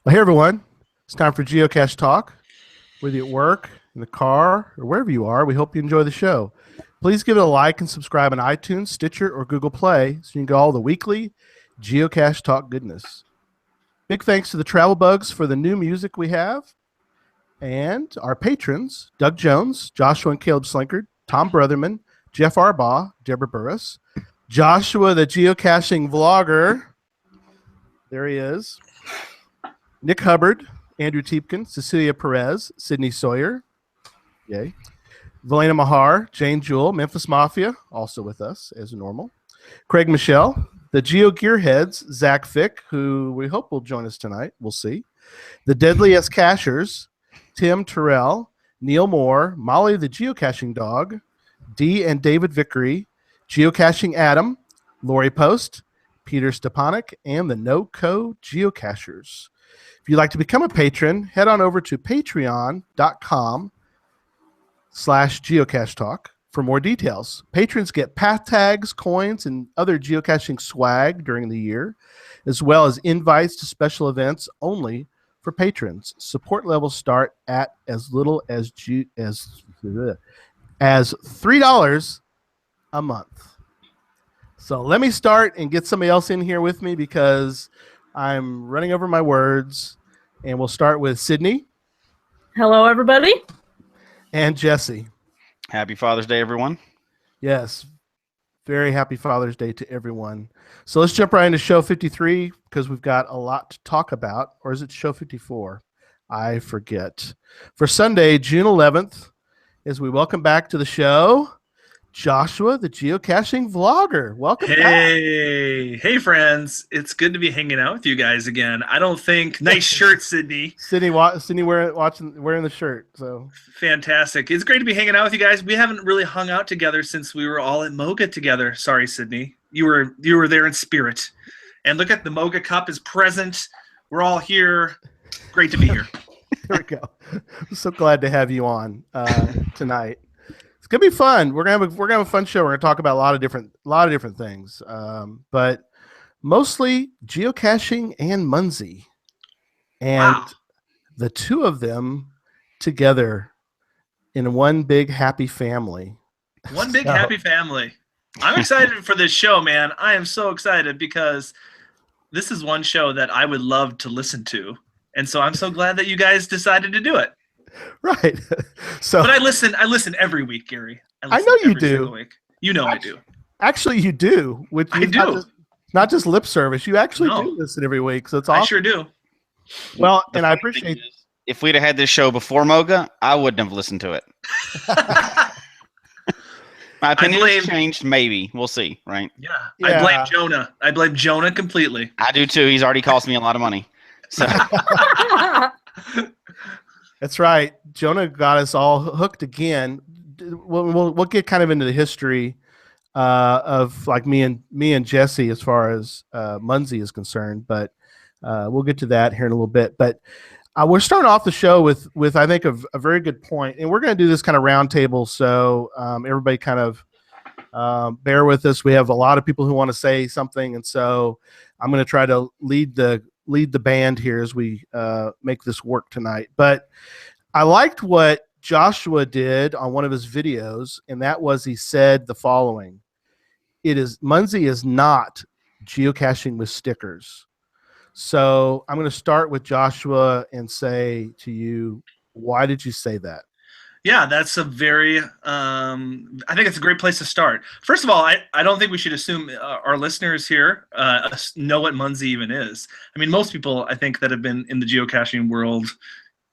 Well, hey everyone, it's time for Geocache Talk. Whether you're at work, in the car, or wherever you are, we hope you enjoy the show. Please give it a like and subscribe on iTunes, Stitcher, or Google Play so you can get all the weekly Geocache Talk goodness. Big thanks to the Travel Bugs for the new music we have, and our patrons, Doug Jones, Joshua and Caleb Slinkard, Tom Brotherman, Jeff Arbaugh, Deborah Burris, Joshua the Geocaching Vlogger, there he is, Nick Hubbard, Andrew Tiepkin, Cecilia Perez, Sydney Sawyer, yay, Valena Mahar, Jane Jewell, Memphis Mafia, also with us as normal, Craig Michelle, the Geo Gearheads, Zach Fick, who we hope will join us tonight, we'll see, the Deadliest Cachers, Tim Terrell, Neil Moore, Molly the Geocaching Dog, Dee and David Vickery, Geocaching Adam, Lori Post, Peter Stepanek, and the No-Co Geocachers. If you'd like to become a patron, head on over to patreon.com/geocache talk for more details. Patrons get path tags, coins, and other geocaching swag during the year, as well as invites to special events only for patrons. Support levels start at as little as $3 a month. So let me start and get somebody else in here with me because I'm running over my words. And we'll start with Sydney. Hello, everybody. And Jesse. Happy Father's Day, everyone. Yes. Very happy Father's Day to everyone. So let's jump right into show 53 because we've got a lot to talk about. Or is it show 54? I forget. For Sunday, June 11th, as we welcome back to the show, Joshua, the Geocaching Vlogger. Welcome back. Hey, friends. It's good to be hanging out with you guys again. I don't think... Nice shirt, Sydney. Sydney wearing the shirt. So fantastic. It's great to be hanging out with you guys. We haven't really hung out together since we were all at Moga together. Sorry, Sydney. You were there in spirit. And look at the Moga Cup is present. We're all here. Great to be here. There we go. I'm so glad to have you on tonight. It's gonna be fun. We're gonna have a fun show. We're gonna talk about a lot of different things, but mostly geocaching and Munzee, and the two of them together in one big happy family. One big happy family. I'm excited for this show, man. I am so excited because this is one show that I would love to listen to, and so I'm so glad that you guys decided to do it. Right. So, but I listen every week, Gary. I know you do. Week. You know I do. Actually, you do. Which I do. Not just lip service. You actually do listen every week. So it's awesome. I sure do. Well, and I appreciate. If we'd have had this show before Moga, I wouldn't have listened to it. My opinion has changed. Maybe we'll see. Right? Yeah. I blame Jonah. I blame Jonah completely. I do too. He's already cost me a lot of money. So. That's right. Jonah got us all hooked again. We'll get kind of into the history of like me and Jesse as far as Munzee is concerned, but we'll get to that here in a little bit. But we're starting off the show with I think a very good point, and we're going to do this kind of round table, so everybody kind of bear with us. We have a lot of people who want to say something, and so I'm going to try to lead the band here as we make this work tonight. But I liked what Joshua did on one of his videos, and that was he said the following: Munzee is not geocaching with stickers. So I'm going to start with Joshua and say to you, why did you say that? Yeah, that's a very, I think it's a great place to start. First of all, I don't think we should assume our listeners here know what Munzee even is. I mean, most people, I think, that have been in the geocaching world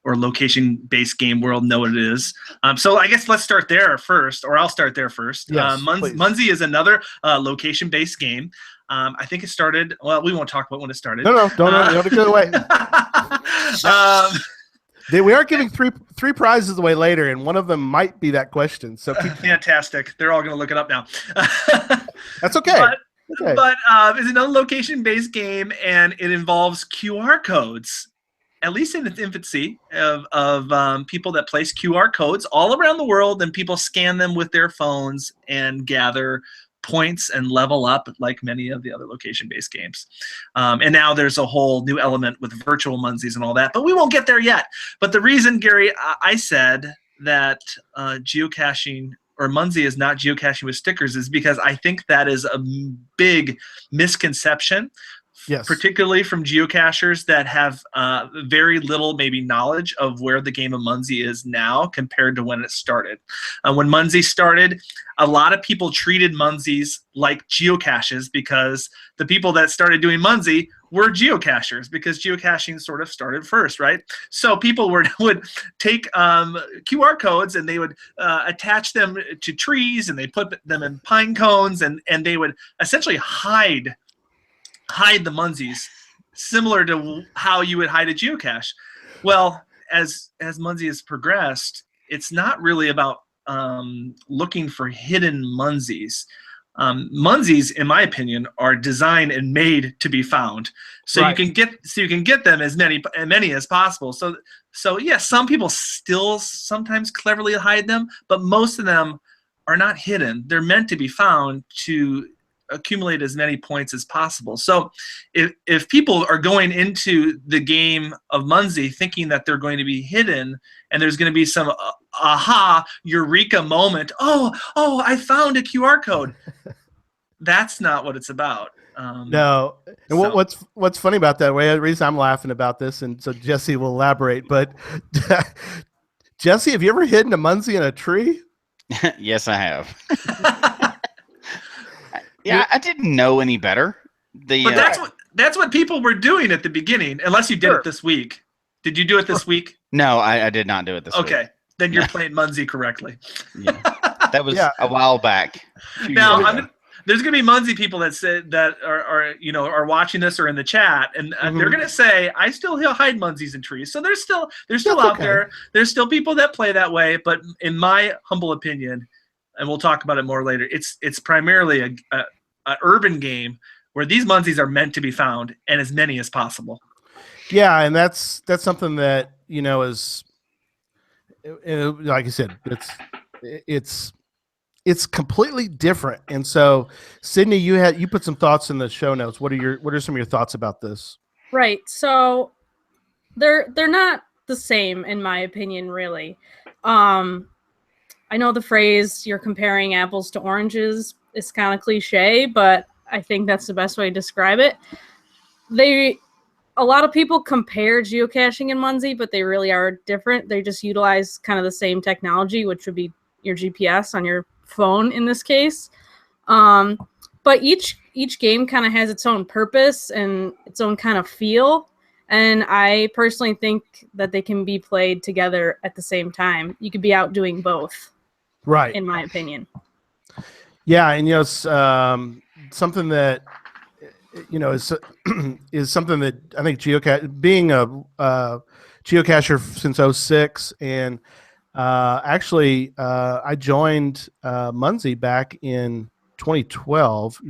or location-based game world know what it is. So I guess let's start there first, or I'll start there first. Yes, Munzee is another location-based game. I think it started, well, we won't talk about when it started. No, don't give it away. We are giving three prizes away later, and one of them might be that question. So fantastic. They're all going to look it up now. That's okay. But it's another location-based game, and it involves QR codes, at least in its infancy, of people that place QR codes all around the world, and people scan them with their phones and gather points and level up like many of the other location-based games. And now there's a whole new element with virtual Munzees and all that, but we won't get there yet. But the reason, Gary, I said that geocaching or Munzee is not geocaching with stickers is because I think that is a big misconception. Yes. Particularly from geocachers that have very little maybe knowledge of where the game of Munzee is now compared to when it started. When Munzee started, a lot of people treated Munzees like geocaches because the people that started doing Munzee were geocachers because geocaching sort of started first, right? So people would take QR codes and they would attach them to trees and they put them in pine cones and they would essentially hide the Munzees, similar to how you would hide a geocache. Well, as Munzee has progressed, it's not really about looking for hidden Munzees. Munzees, in my opinion, are designed and made to be found, so right. you can get them as many as possible. So yeah, some people still sometimes cleverly hide them, but most of them are not hidden. They're meant to be found to accumulate as many points as possible. So if people are going into the game of Munzee thinking that they're going to be hidden and there's going to be some aha eureka moment, oh I found a QR code, that's not what it's about. No. And what's funny about that, the reason I'm laughing about this, and so Jesse will elaborate, but Jesse, have you ever hidden a Munzee in a tree? Yes, I have. Yeah, I didn't know any better. But that's what people were doing at the beginning, unless you did it this week. Did you do it this week? No, I did not do it this week. Okay, then you're playing Munzee correctly. Yeah. That was a while back. Now there's going to be Munzee people that said that are watching this or in the chat, and they're going to say, "I still hide Munzees in trees." So they're still out there. There's still people that play that way, but in my humble opinion, and we'll talk about it more later, it's primarily an urban game where these Munzees are meant to be found and as many as possible. Yeah, and that's something that is, like I said, it's completely different. And so, Sydney, you put some thoughts in the show notes. What are some of your thoughts about this? Right. So they're not the same in my opinion, really. I know the phrase "you're comparing apples to oranges" is kind of cliche, but I think that's the best way to describe it. A lot of people compare geocaching and Munzee, but they really are different. They just utilize kind of the same technology, which would be your GPS on your phone in this case. But each game kind of has its own purpose and its own kind of feel. And I personally think that they can be played together at the same time. You could be out doing both. Right. In my opinion. Yeah. And, it's something that, is something that I think being a geocacher since 2006, and actually I joined Munzee back in 2012.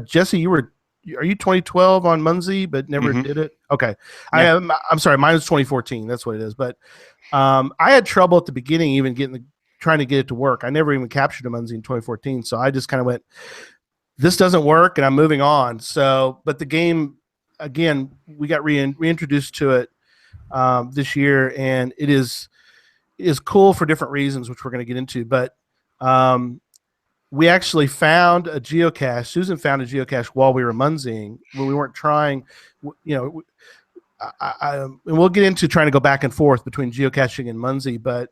Jesse, are you 2012 on Munzee but never did it? Okay. Yeah. I'm sorry, mine was 2014. That's what it is. But I had trouble at the beginning even trying to get it to work. I never even captured a Munzee in 2014. So I just kind of went, this doesn't work, and I'm moving on. So, but the game, again, we got reintroduced to it this year, and it is cool for different reasons, which we're going to get into. But we actually found a geocache. Susan found a geocache while we were Munzeeing, when we weren't trying. And we'll get into trying to go back and forth between geocaching and Munzee, but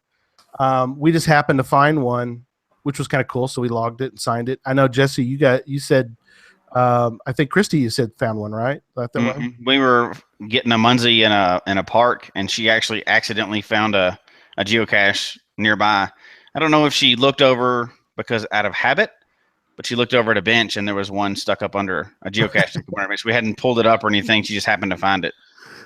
we just happened to find one, which was kind of cool. So we logged it and signed it. I know, Jesse, you said, I think Christy, you said found one, right? We were getting a Munzee in a park, and she actually accidentally found a geocache nearby. I don't know if she looked over because out of habit, but she looked over at a bench and there was one stuck up under a geocache compartment. We hadn't pulled it up or anything. She just happened to find it.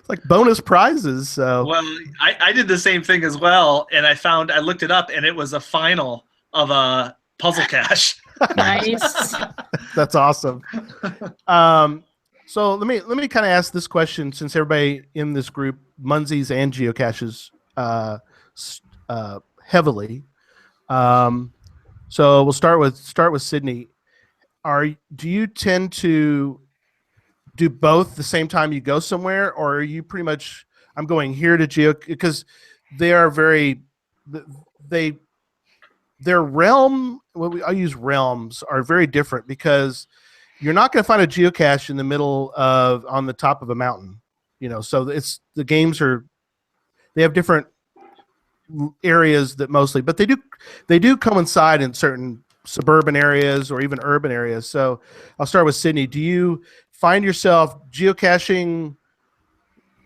Like bonus prizes. So well, I did the same thing as well, and I looked it up, and it was a final of a puzzle cache. Nice. That's awesome. So let me kind of ask this question, since everybody in this group Munzees and geocaches heavily. So we'll start with Sydney. do you tend to do both the same time you go somewhere, or are you pretty much I'm going here to because they are very they their realm I use realms are very different because you're not going to find a geocache in the middle of on the top of a mountain, so it's the games they have different areas that mostly, but they do coincide in certain suburban areas or even urban areas. So I'll start with Sydney. Do you find yourself geocaching,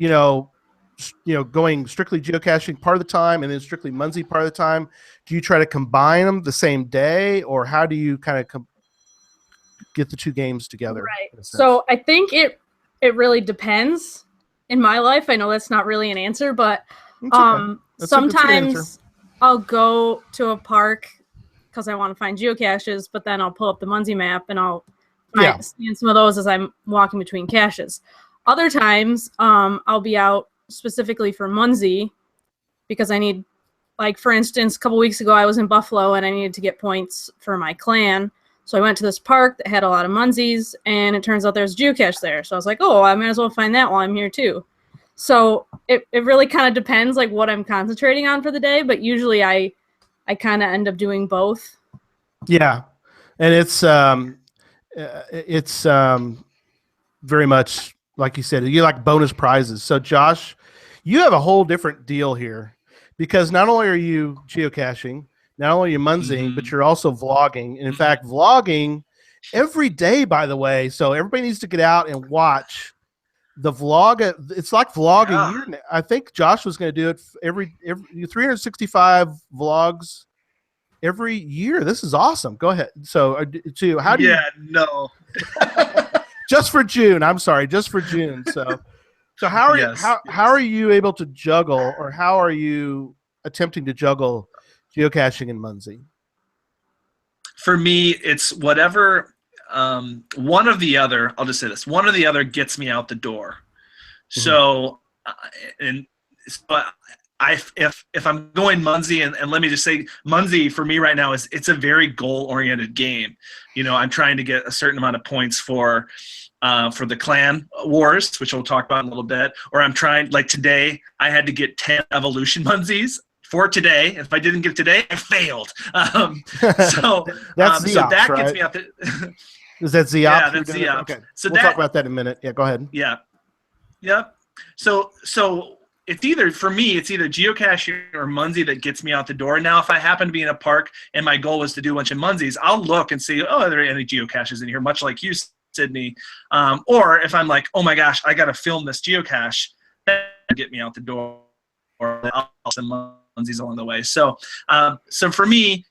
going strictly geocaching part of the time and then strictly Munzee part of the time? Do you try to combine them the same day, or how do you kind of get the two games together? Right. So I think it really depends. In my life, I know that's not really an answer, but okay. Sometimes I'll go to a park because I want to find geocaches, but then I'll pull up the Munzee map and I'll scan some of those as I'm walking between caches. Other times, I'll be out specifically for Munzee because I need, like, for instance, a couple weeks ago, I was in Buffalo and I needed to get points for my clan. So I went to this park that had a lot of Munzees, and it turns out there's a geocache there. So I was like, oh, I might as well find that while I'm here too. So it really kind of depends, like, what I'm concentrating on for the day, but usually I kind of end up doing both. Yeah, and it's very much like you said, you like bonus prizes. So Josh, you have a whole different deal here because not only are you geocaching, not only are you Munzeeing, but you're also vlogging. And in fact, vlogging every day, by the way. So everybody needs to get out and watch the vlog. It's like vlogging. Yeah. I think Josh was going to do it every 365 vlogs every year. This is awesome. Go ahead. So how do you? Yeah, no. Just for June. I'm sorry. Just for June. So how are you? How are you able to juggle, or how are you attempting to juggle geocaching and Munzee? For me, it's whatever. One or the other. I'll just say this: one or the other gets me out the door. Mm-hmm. So, if I'm going Munzee, and let me just say, Munzee for me right now it's a very goal-oriented game. I'm trying to get a certain amount of points for the clan wars, which we'll talk about in a little bit. Or I'm trying, like today, I had to get 10 evolution Munzees for today. If I didn't get today, I failed. So that's so that right? gets me out the. Is that Zeops? Yeah, that's Zeops. Okay, so we'll talk about that in a minute. Yeah, go ahead. Yeah, yep. So it's either geocaching or Munzee that gets me out the door. Now, if I happen to be in a park and my goal is to do a bunch of Munzees, I'll look and see, are there any geocaches in here? Much like you, Sydney. Or if I'm like, oh my gosh, I got to film this geocache, that get me out the door, or I'll some Munzees along the way. So for me,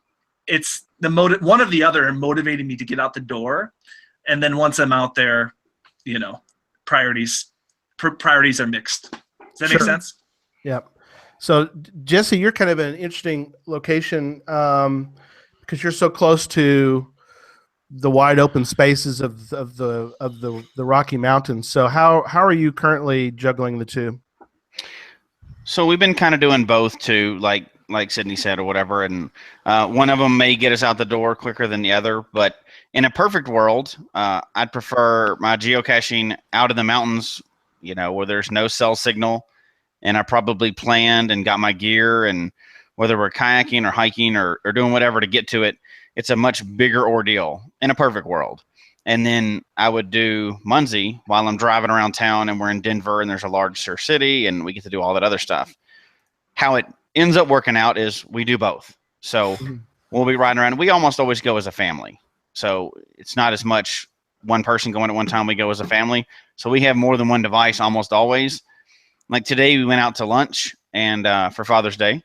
it's one of the other motivating me to get out the door, and then once I'm out there, priorities are mixed. Does that make sense? Yeah. So Jesse, you're kind of in an interesting location because you're so close to the wide open spaces of the Rocky Mountains. So how are you currently juggling the two? So we've been kind of doing both too, like Sydney said or whatever, and one of them may get us out the door quicker than the other. But in a perfect world, I'd prefer my geocaching out in the mountains, where there's no cell signal, and I probably planned and got my gear, and whether we're kayaking or hiking or doing whatever to get to it, it's a much bigger ordeal in a perfect world. And then I would do Munzee while I'm driving around town and we're in Denver and there's a larger city and we get to do all that other stuff. How it ends up working out is we do both. So we'll be riding around. We almost always go as a family. So it's not as much one person going at one time. We go as a family. So we have more than one device almost always. Like today we went out to lunch and for Father's Day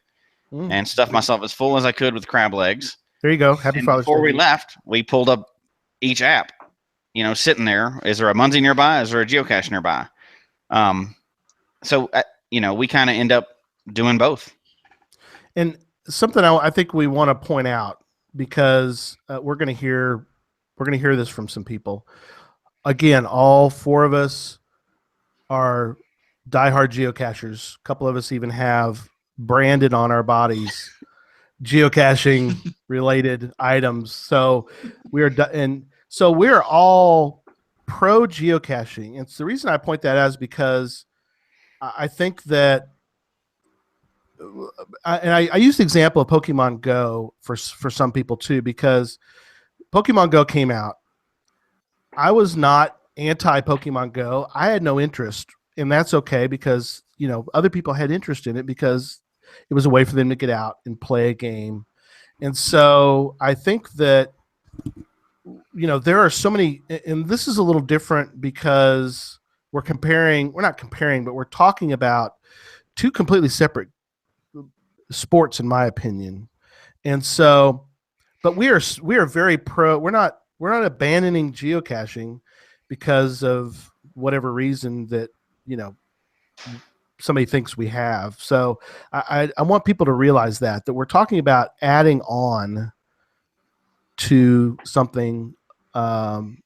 and stuffed myself as full as I could with crab legs. There you go. Happy Father's Day. Before we left, we pulled up each app, sitting there. Is there a Munzee nearby? Is there a geocache nearby? So we kind of end up doing both. And something I think we want to point out, because we're going to hear this from some people. Again, all four of us are diehard geocachers. A couple of us even have branded on our bodies geocaching related items. So we are, and So we're all pro geocaching. And so the reason I point that out is because I think that, I use the example of Pokemon Go for some people too, because Pokemon Go came out. I was not anti Pokemon Go. I had no interest, and that's okay because other people had interest in it because it was a way for them to get out and play a game. And so I think that there are so many, and this is a little different because we're not comparing, but we're talking about two completely separate sports, in my opinion. And so, but we are very pro. We're not abandoning geocaching because of whatever reason that somebody thinks we have. So I want people to realize that we're talking about adding on to something. And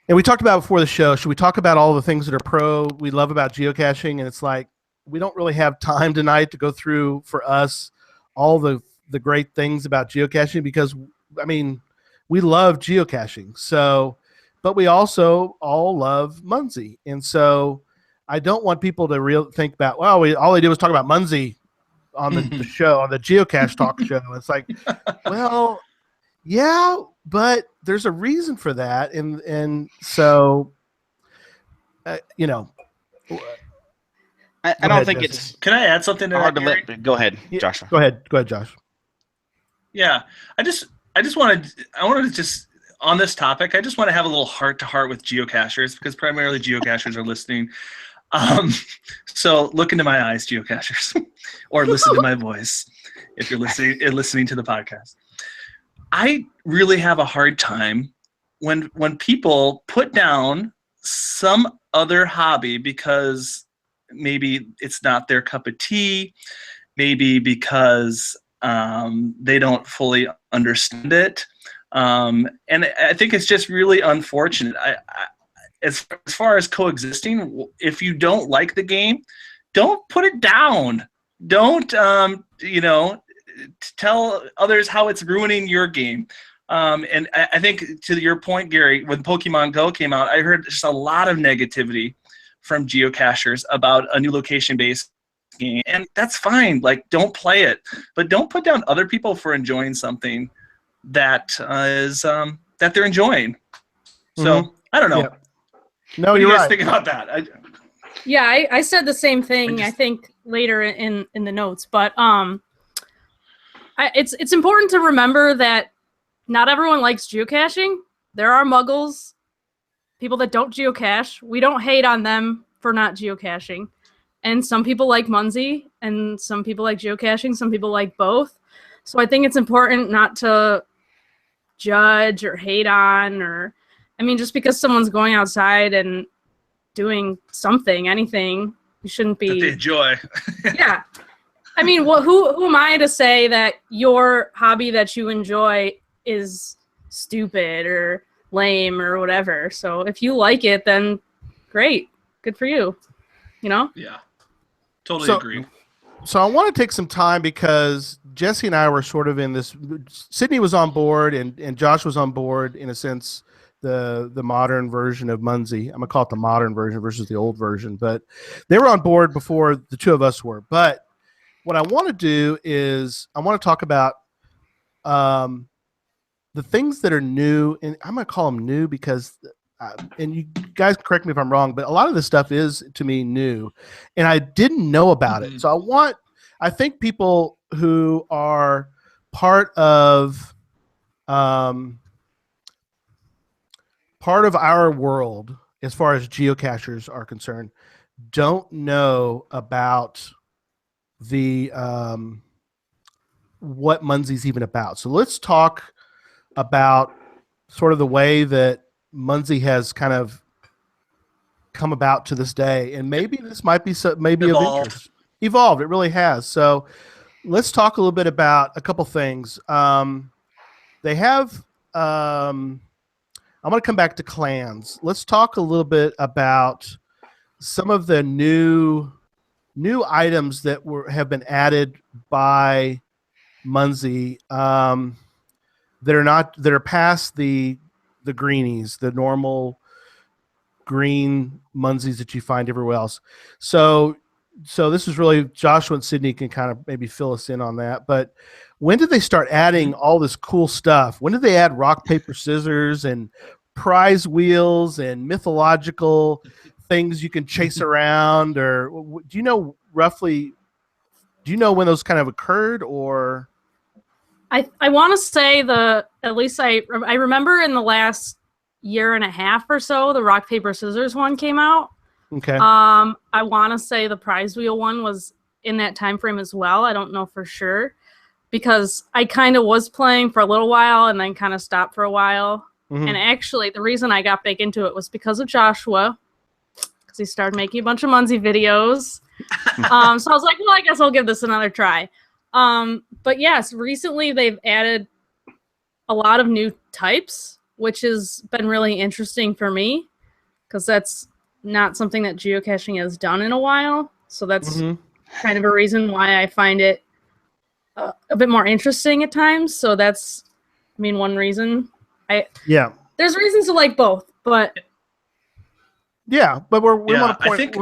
we talked about before the show, should we talk about all the things that are we love about geocaching? And it's like, we don't really have time tonight to go through for us all the great things about geocaching, because we love geocaching. So, but we also all love Munzee. And so I don't want people to think about, well, all they did was talk about Munzee on the show, on the Geocache Talk show. It's like, well, yeah, but there's a reason for that. And so, I don't think Jesse. it's Can I add something to hard that, to Gary? let. Go ahead, Joshua. Go ahead, Josh. Yeah, I wanted to just, on this topic, I just want to have a little heart-to-heart with geocachers, because primarily geocachers are listening. So look into my eyes, geocachers, or listen to my voice if you're listening to the podcast. I really have a hard time when people put down some other hobby because maybe it's not their cup of tea, maybe because they don't fully understand it. And I think it's just really unfortunate. As far as coexisting, if you don't like the game, don't put it down. Don't, tell others how it's ruining your game. And I think, to your point, Gary, when Pokemon Go came out, I heard just a lot of negativity from geocachers about a new location-based game. And that's fine. Like, don't play it. But don't put down other people for enjoying something that is that they're enjoying. So, I don't know. Yeah. No, What do you're you guys right. think about that? I said the same thing. I think later in the notes, but it's important to remember that not everyone likes geocaching. There are muggles, people that don't geocache. We don't hate on them for not geocaching, and some people like Munzee, and some people like geocaching. Some people like both. So I think it's important not to judge or hate on, or just because someone's going outside and doing something, anything, you shouldn't be. That they enjoy. Yeah. Who am I to say that your hobby that you enjoy is stupid or lame or whatever? So if you like it, then great. Good for you. Yeah. Totally agree. So I want to take some time because Jesse and I were sort of in this. Sydney was on board and Josh was on board, in a sense, the modern version of Munzee. I'm going to call it the modern version versus the old version. But they were on board before the two of us were. But what I want to do is I want to talk about the things that are new. And I'm going to call them new because and you guys correct me if I'm wrong, but a lot of this stuff is, to me, new, and I didn't know about it. So I think people who are part of our world, as far as geocachers are concerned, don't know about the what Munzee's even about. So let's talk about sort of the way that Munzee has kind of come about to this day, and maybe this might be maybe of interest. Evolved, it really has. So let's talk a little bit about a couple things. They have. I'm going to come back to clans. Let's talk a little bit about some of the new items that have been added by Munzee. that are past the greenies, the normal green Munzees that you find everywhere else. So this is really Joshua and Sydney can kind of maybe fill us in on that. But when did they start adding all this cool stuff? When did they add rock, paper, scissors and prize wheels and mythological things you can chase around? Or do you know roughly? Do you know when those kind of occurred? Or I want to say at least I remember in the last year and a half or so, the rock, paper, scissors one came out. Okay. I want to say the prize wheel one was in that time frame as well. I don't know for sure because I kind of was playing for a little while and then kind of stopped for a while. Mhm. And actually, the reason I got big into it was because of Joshua, because he started making a bunch of Munzee videos. So I was like, well, I guess I'll give this another try. But yes, recently they've added a lot of new types, which has been really interesting for me because that's not something that geocaching has done in a while. So that's kind of a reason why I find it a bit more interesting at times. So that's, one reason. There's reasons to like both, but but we want to point.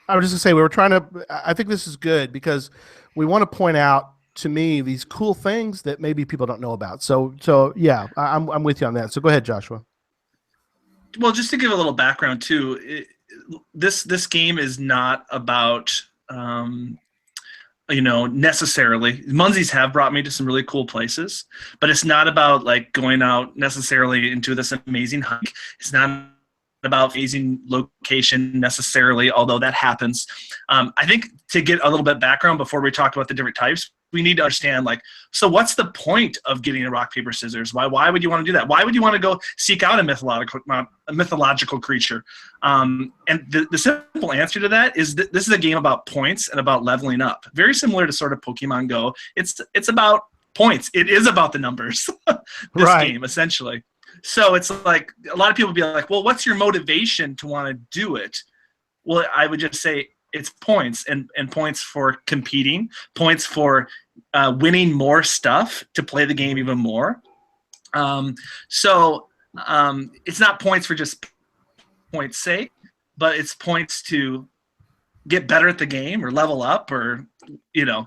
I was just gonna say we were trying to. I think this is good because we want to point out to me these cool things that maybe people don't know about. So yeah, I'm with you on that. So go ahead, Joshua. Well, just to give a little background too, this game is not about necessarily. Munzees have brought me to some really cool places, but it's not about like going out necessarily into this amazing hike. It's not about amazing location necessarily, although that happens. I think to get a little bit background before we talk about the different types, we need to understand, so what's the point of getting a rock, paper, scissors? Why would you want to do that? Why would you want to go seek out a mythological creature? And the simple answer to that is that this is a game about points and about leveling up. Very similar to sort of Pokemon Go. It's about points. It is about the numbers, this game, essentially. So it's like a lot of people be like, well, what's your motivation to want to do it? Well, I would just say it's points and points for competing, points for winning more stuff to play the game even more. So it's not points for just points' sake, but it's points to get better at the game or level up or,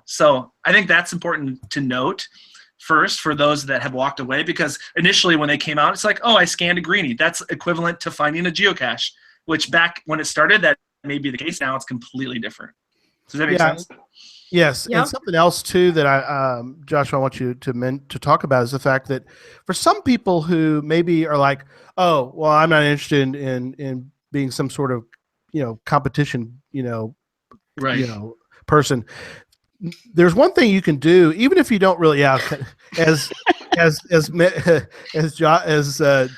So I think that's important to note first for those that have walked away, because initially when they came out, it's like, oh, I scanned a greenie. That's equivalent to finding a geocache, which back when it started, that may be the case. Now it's completely different. Does that make sense? Yes. Yep. And something else too that Joshua, I want you to talk about is the fact that for some people who maybe are like, oh, well, I'm not interested in being some sort of, competition, person. There's one thing you can do, even if you don't really, as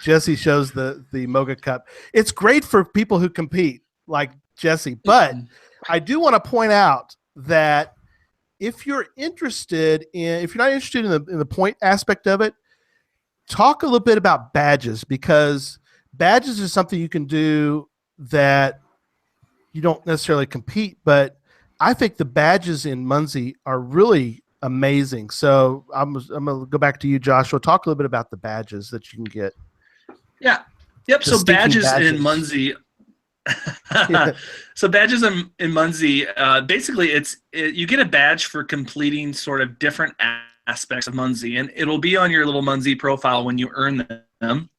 Jesse shows the Moga Cup. It's great for people who compete like Jesse, but I do want to point out that if you're not interested in the point aspect of it, talk a little bit about badges, because badges is something you can do that you don't necessarily compete, but I think the badges in Munzee are really amazing. So I'm going to go back to you, Joshua. Talk a little bit about the badges that you can get. Yeah. Yep. So badges in Munzee. So badges in Munzee, basically you get a badge for completing sort of different aspects of Munzee, and it'll be on your little Munzee profile when you earn them,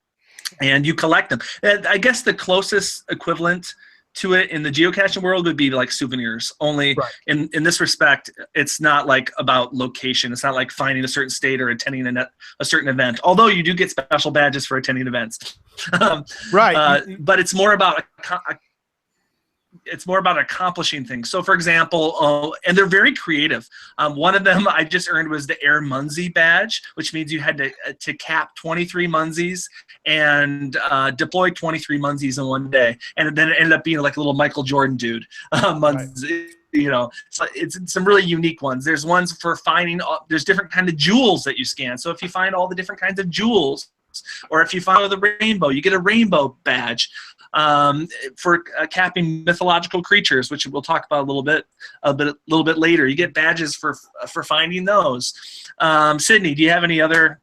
and you collect them. And I guess the closest equivalent to it in the geocaching world would be like souvenirs, only in this respect, it's not like about location. It's not like finding a certain state or attending a certain event, although you do get special badges for attending events. But it's more about accomplishing things. So for example, and they're very creative. One of them I just earned was the Air Munzee badge, which means you had to cap 23 Munzees and deploy 23 Munzees in one day. And then it ended up being like a little Michael Jordan dude. Munzee, so it's some really unique ones. There's ones for finding, there's different kind of jewels that you scan. So if you find all the different kinds of jewels Or if you follow the rainbow, you get a rainbow badge. For capping mythological creatures, which we'll talk about a little bit later. You get badges for finding those. Sydney, do you have any other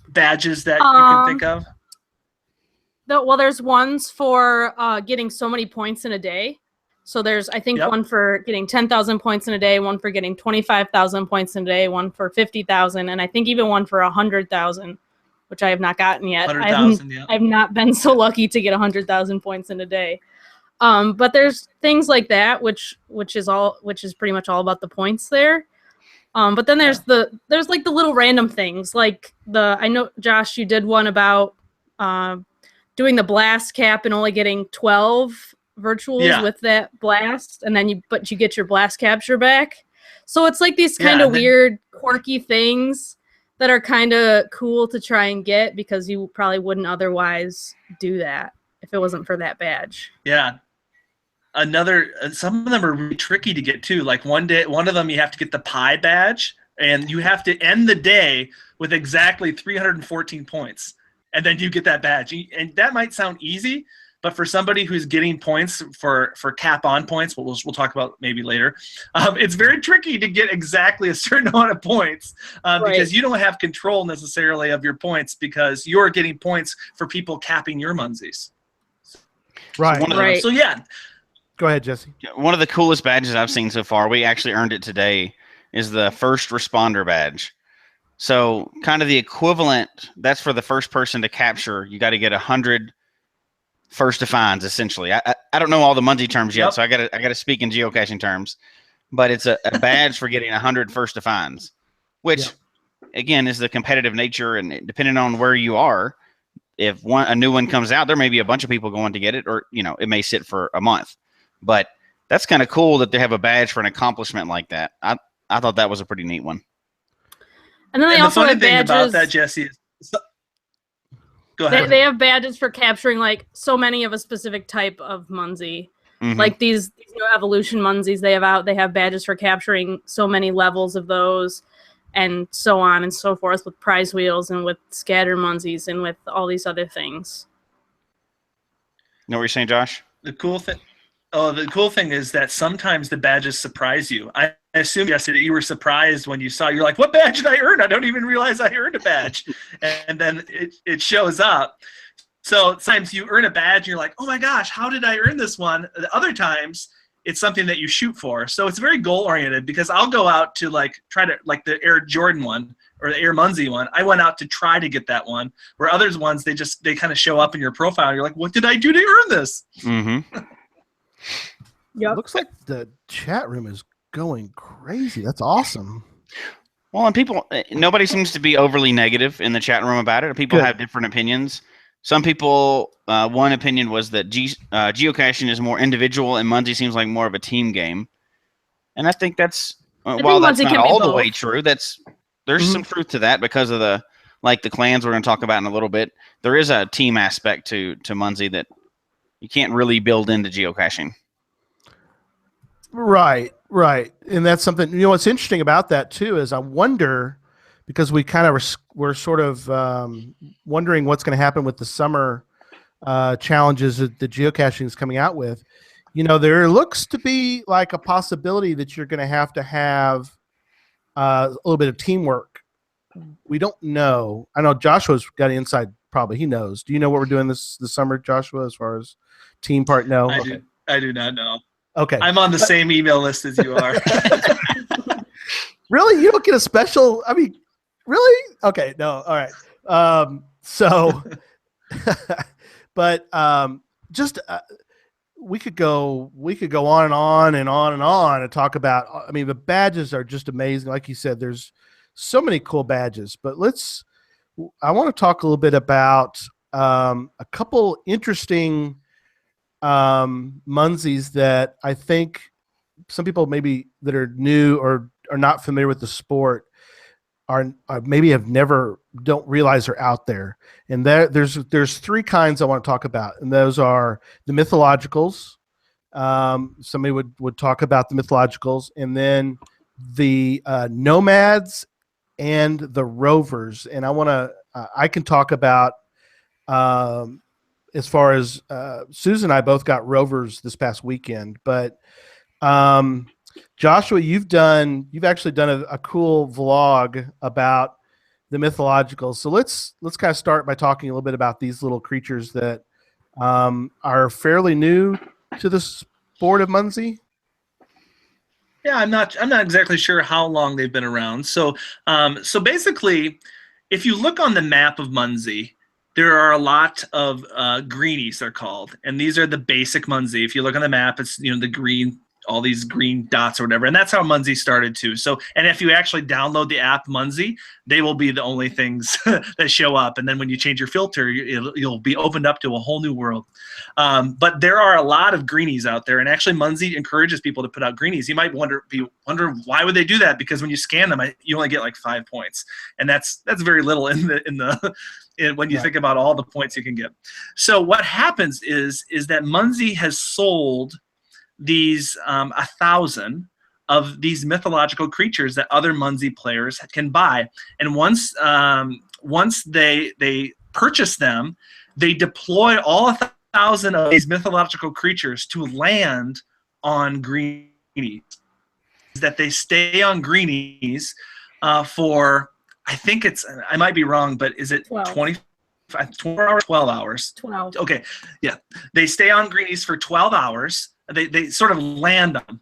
badges that you can think of? There's ones for getting so many points in a day. So there's, I think, one for getting 10,000 points in a day, one for getting 25,000 points in a day, one for 50,000, and I think even one for 100,000, which I have not gotten yet. 100,000, yeah. I've not been so lucky to get 100,000 points in a day. But there's things like that, which is pretty much all about the points there. But then there's like the little random things, like I know, Josh, you did one about doing the blast cap and only getting 12 virtuals with that blast, and then you get your blast capture back. So it's like these kind of weird, quirky things that are kind of cool to try and get, because you probably wouldn't otherwise do that if it wasn't for that badge. Yeah. Some of them are really tricky to get too. Like one of them, you have to get the pie badge, and you have to end the day with exactly 314 points. And then you get that badge. And that might sound easy, but for somebody who's getting points for cap on points, we'll talk about maybe later, it's very tricky to get exactly a certain amount of points because you don't have control necessarily of your points, because you're getting points for people capping your Munzees. Right. So yeah. Go ahead, Jesse. One of the coolest badges I've seen so far, we actually earned it today, is the first responder badge. So kind of the equivalent, that's for the first person to capture. You got to get 100 first to finds, essentially. I don't know all the Munzee terms yet, so I got to speak in geocaching terms. But it's a badge for getting 100 first to finds, which again is the competitive nature, and depending on where you are, if a new one comes out, there may be a bunch of people going to get it, or it may sit for a month. But that's kind of cool that they have a badge for an accomplishment like that. I thought that was a pretty neat one. And then they also the funny have thing badges about that, Jesse, is go ahead. They have badges for capturing like so many of a specific type of Munzee. Mm-hmm. Like these new evolution Munzees they have out, they have badges for capturing so many levels of those, and so on and so forth, with prize wheels and with scatter Munzees and with all these other things. You know what you're saying, Josh? The cool thing is that sometimes the badges surprise you. I assume yesterday you were surprised when you saw. You're like, "What badge did I earn? I don't even realize I earned a badge," and then it shows up. So sometimes you earn a badge, and you're like, "Oh my gosh, how did I earn this one?" The other times, it's something that you shoot for. So it's very goal oriented, because I'll go out to try to the Air Jordan one or the Air Munzee one. I went out to try to get that one. Where others ones they kind of show up in your profile. And you're like, "What did I do to earn this?" Mm-hmm. Yep. Looks like the chat room is going crazy. That's awesome. Well, and nobody seems to be overly negative in the chat room about it. People have different opinions. Some people, one opinion was that geocaching is more individual, and Munzee seems like more of a team game. And I think that's while that's not all the way true. There's some truth to that, because of the clans we're going to talk about in a little bit. There is a team aspect to Munzee that you can't really build into geocaching. Right. And that's something, what's interesting about that too, is I wonder, because we kind of we're sort of wondering what's going to happen with the summer challenges that the geocaching is coming out with. There looks to be like a possibility that you're going to have a little bit of teamwork. We don't know. I know Joshua's got an inside, probably he knows. Do you know what we're doing this summer, Joshua, as far as team part? No. I do not know. Okay. I'm on the same email list as you are. Really? You don't get a special? I mean, really? Okay. No. All right. Just we could go on and on and on and on and talk about. I mean, the badges are just amazing. Like you said, there's so many cool badges. But I want to talk a little bit about a couple interesting Munzees that I think some people maybe that are new or are not familiar with the sport are maybe don't realize are out there. And there's three kinds I want to talk about, and those are the mythologicals. Somebody would talk about the mythologicals, and then the nomads and the rovers. And I can talk about as far as Susan and I both got rovers this past weekend, but Joshua, you've actually done a cool vlog about the mythological. So let's kind of start by talking a little bit about these little creatures that are fairly new to the sport of Munzee. Yeah, I'm not exactly sure how long they've been around. So basically, if you look on the map of Munzee, there are a lot of greenies, they're called, and these are the basic Munzee. If you look on the map, it's the green, all these green dots or whatever, and that's how Munzee started too. So, and if you actually download the app Munzee, they will be the only things that show up. And then when you change your filter, you'll be opened up to a whole new world. But there are a lot of greenies out there, and actually Munzee encourages people to put out greenies. You might wonder why would they do that? Because when you scan them, you only get like 5 points, and that's very little when you think about all the points you can get. So what happens is that Munzee has sold these 1,000 of these mythological creatures that other Munzee players can buy, and once they purchase them, they deploy all 1,000 of these mythological creatures to land on greenies. That they stay on greenies for, I think I might be wrong, but is it 24 hours, 12 hours? 12. Okay, yeah. They stay on greenies for 12 hours. They sort of land them.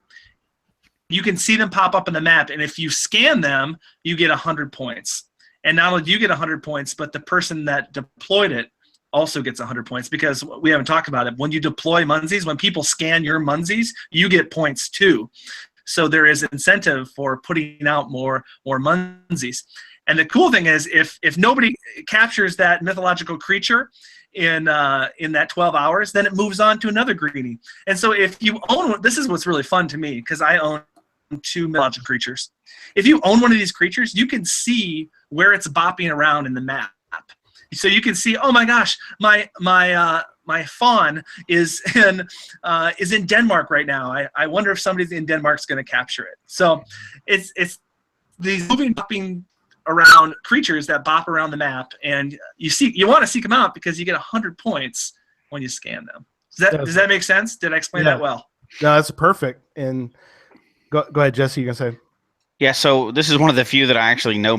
You can see them pop up in the map, and if you scan them, you get 100 points. And not only do you get 100 points, but the person that deployed it also gets 100 points, because we haven't talked about it. When you deploy Munzees, when people scan your Munzees, you get points too. So there is incentive for putting out more Munzees. And the cool thing is, if nobody captures that mythological creature in that 12 hours, then it moves on to another greenie. And so if you own one, this is what's really fun to me, because I own 2 mythological creatures. If you own one of these creatures, you can see where it's bopping around in the map. So you can see, oh my gosh, my fawn is in Denmark right now. I wonder if somebody in Denmark's going to capture it. So it's these bopping around creatures that bop around the map, and you want to seek them out because you get 100 points when you scan them. Does that make sense? Did I explain that well? No, that's perfect. And go ahead, Jesse. You gonna say? Yeah, so this is one of the few that I actually know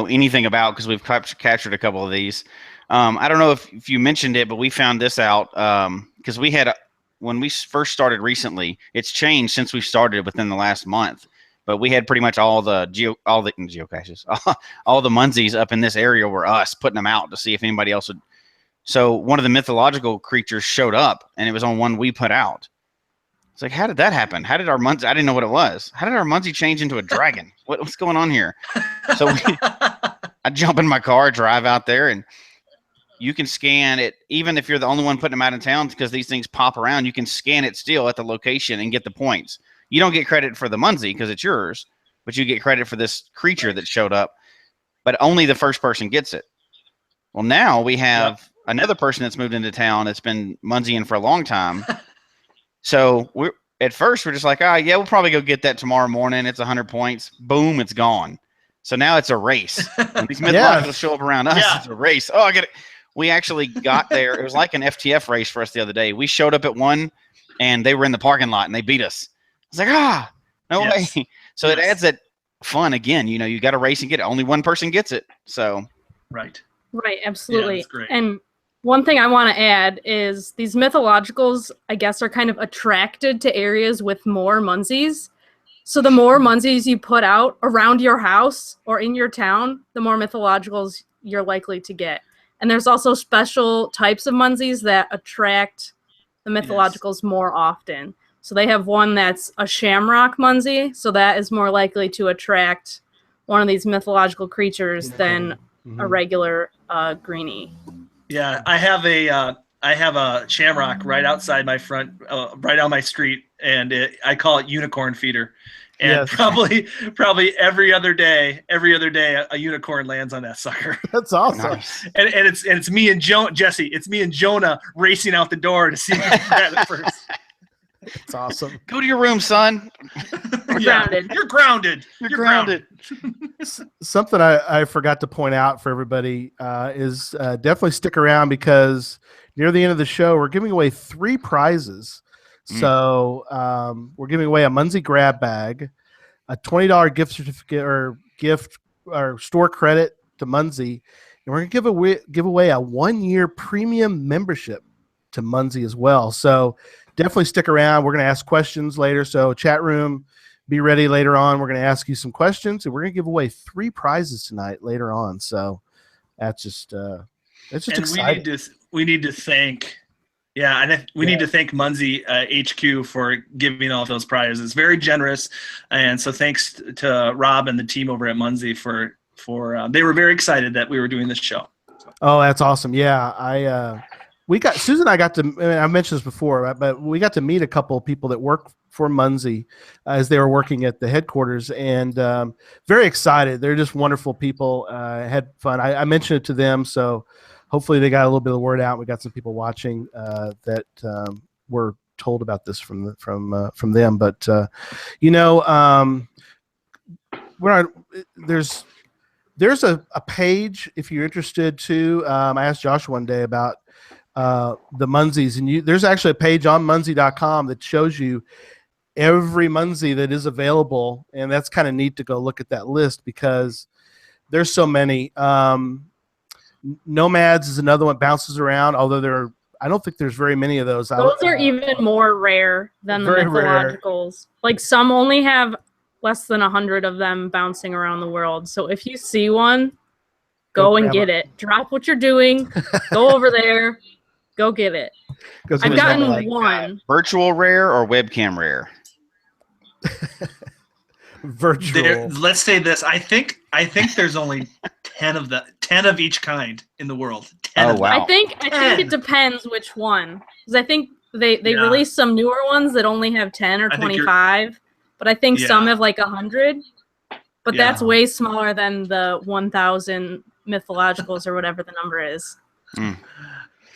anything about, because we've captured a couple of these. I don't know if you mentioned it, but we found this out because when we first started recently. It's changed since we started within the last month. But we had pretty much all the geocaches, all the Munzees up in this area were us putting them out to see if anybody else would. So one of the mythological creatures showed up, and it was on one we put out. It's like, how did that happen? How did our Munzee? I didn't know what it was. How did our Munzee change into a dragon? What's going on here? So I jump in my car, drive out there, and you can scan it. Even if you're the only one putting them out in town, because these things pop around, you can scan it still at the location and get the points. You don't get credit for the Munzee because it's yours, but you get credit for this creature that showed up. But only the first person gets it. Well, now we have another person that's moved into town that's been Munzeeing for a long time. So at first we're just like, yeah, we'll probably go get that tomorrow morning. It's 100 points. Boom, it's gone. So now it's a race. When these mythological show up around us, it's a race. Oh, I get it. We actually got there. It was like an FTF race for us the other day. We showed up at one, and they were in the parking lot, and they beat us. It's like, no way. So it adds that fun again. You got to race and get it. Only one person gets it. So right, absolutely. Yeah, that's great. And one thing I want to add is these mythologicals, I guess, are kind of attracted to areas with more Munzees. So the more Munzees you put out around your house or in your town, the more mythologicals you're likely to get. And there's also special types of Munzees that attract the mythologicals more often. So they have one that's a shamrock Munzee, so that is more likely to attract one of these mythological creatures than a regular greenie. Yeah, I have a shamrock right outside my front, right on my street, and I call it unicorn feeder. And probably every other day, a unicorn lands on that sucker. That's awesome. Nice. And it's me and Jesse. It's me and Jonah racing out the door to see who can grab it first. It's awesome. Go to your room, son. We're grounded. You're grounded. You're grounded. Something I forgot to point out for everybody is definitely stick around, because near the end of the show, we're giving away 3 prizes. So we're giving away a Munzee grab bag, a $20 gift certificate or store credit to Munzee, and we're going to give away a 1-year premium membership to Munzee as well. So definitely stick around. We're going to ask questions later. So chat room, be ready later on. We're going to ask you some questions, and we're going to give away 3 prizes tonight later on. So that's just it's just exciting. We need to thank. Yeah, and we need to thank Munzee HQ for giving all those prizes. Very generous, and so thanks to Rob and the team over at Munzee for they were very excited that we were doing this show. Oh, that's awesome! Yeah, Susan and I got to. I mentioned this before, but we got to meet a couple of people that work for Munzee as they were working at the headquarters, and very excited. They're just wonderful people. Had fun. I mentioned it to them, so. Hopefully they got a little bit of the word out. We got some people watching that were told about this from them. But there's a page if you're interested too. I asked Josh one day about the Munzees, and there's actually a page on Munzee.com that shows you every Munzee that is available, and that's kind of neat to go look at that list because there's so many. Nomads is another one, bounces around, although I don't think there's very many of those. Those are even more rare than the mythologicals. Rare. Like some only have less than 100 of them bouncing around the world. So if you see one, go and get it. Drop what you're doing, go over there, go get it. I've gotten one. Virtual rare or webcam rare? Virtual. Let's say this. I think there's only 10 of each kind in the world. 10 wow. I think it depends which one. Because I think they released some newer ones that only have 10 or 25, but I think some have like 100. But that's way smaller than the 1,000 mythologicals or whatever the number is. Mm.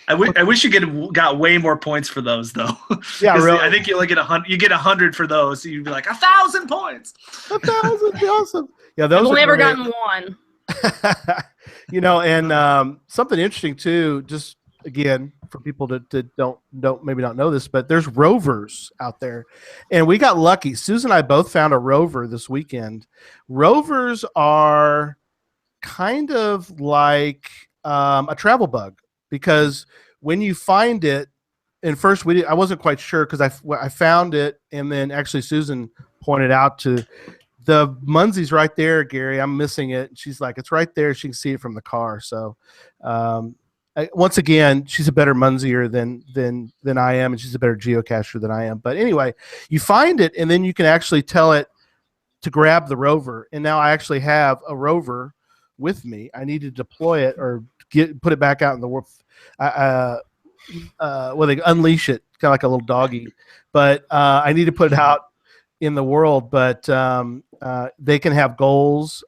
I wish you got way more points for those though. Yeah, really. I think you only get 100. You get 100 for those. So you'd be like 1,000 points. 1,000, awesome. Yeah, those. I've only ever gotten one. And something interesting too. Just again for people that don't maybe not know this, but there's rovers out there, and we got lucky. Susan and I both found a rover this weekend. Rovers are kind of like a travel bug. Because when you find it, and first I wasn't quite sure because I found it, and then actually Susan pointed out to the Munzee's right there, Gary. I'm missing it. She's like, it's right there. She can see it from the car. So once again, she's a better Munzeer than I am, and she's a better geocacher than I am. But anyway, you find it, and then you can actually tell it to grab the rover. And now I actually have a rover with me. I need to deploy it or put it back out in the world. They unleash it, kind of like a little doggy. But I need to put it out in the world. But they can have goals.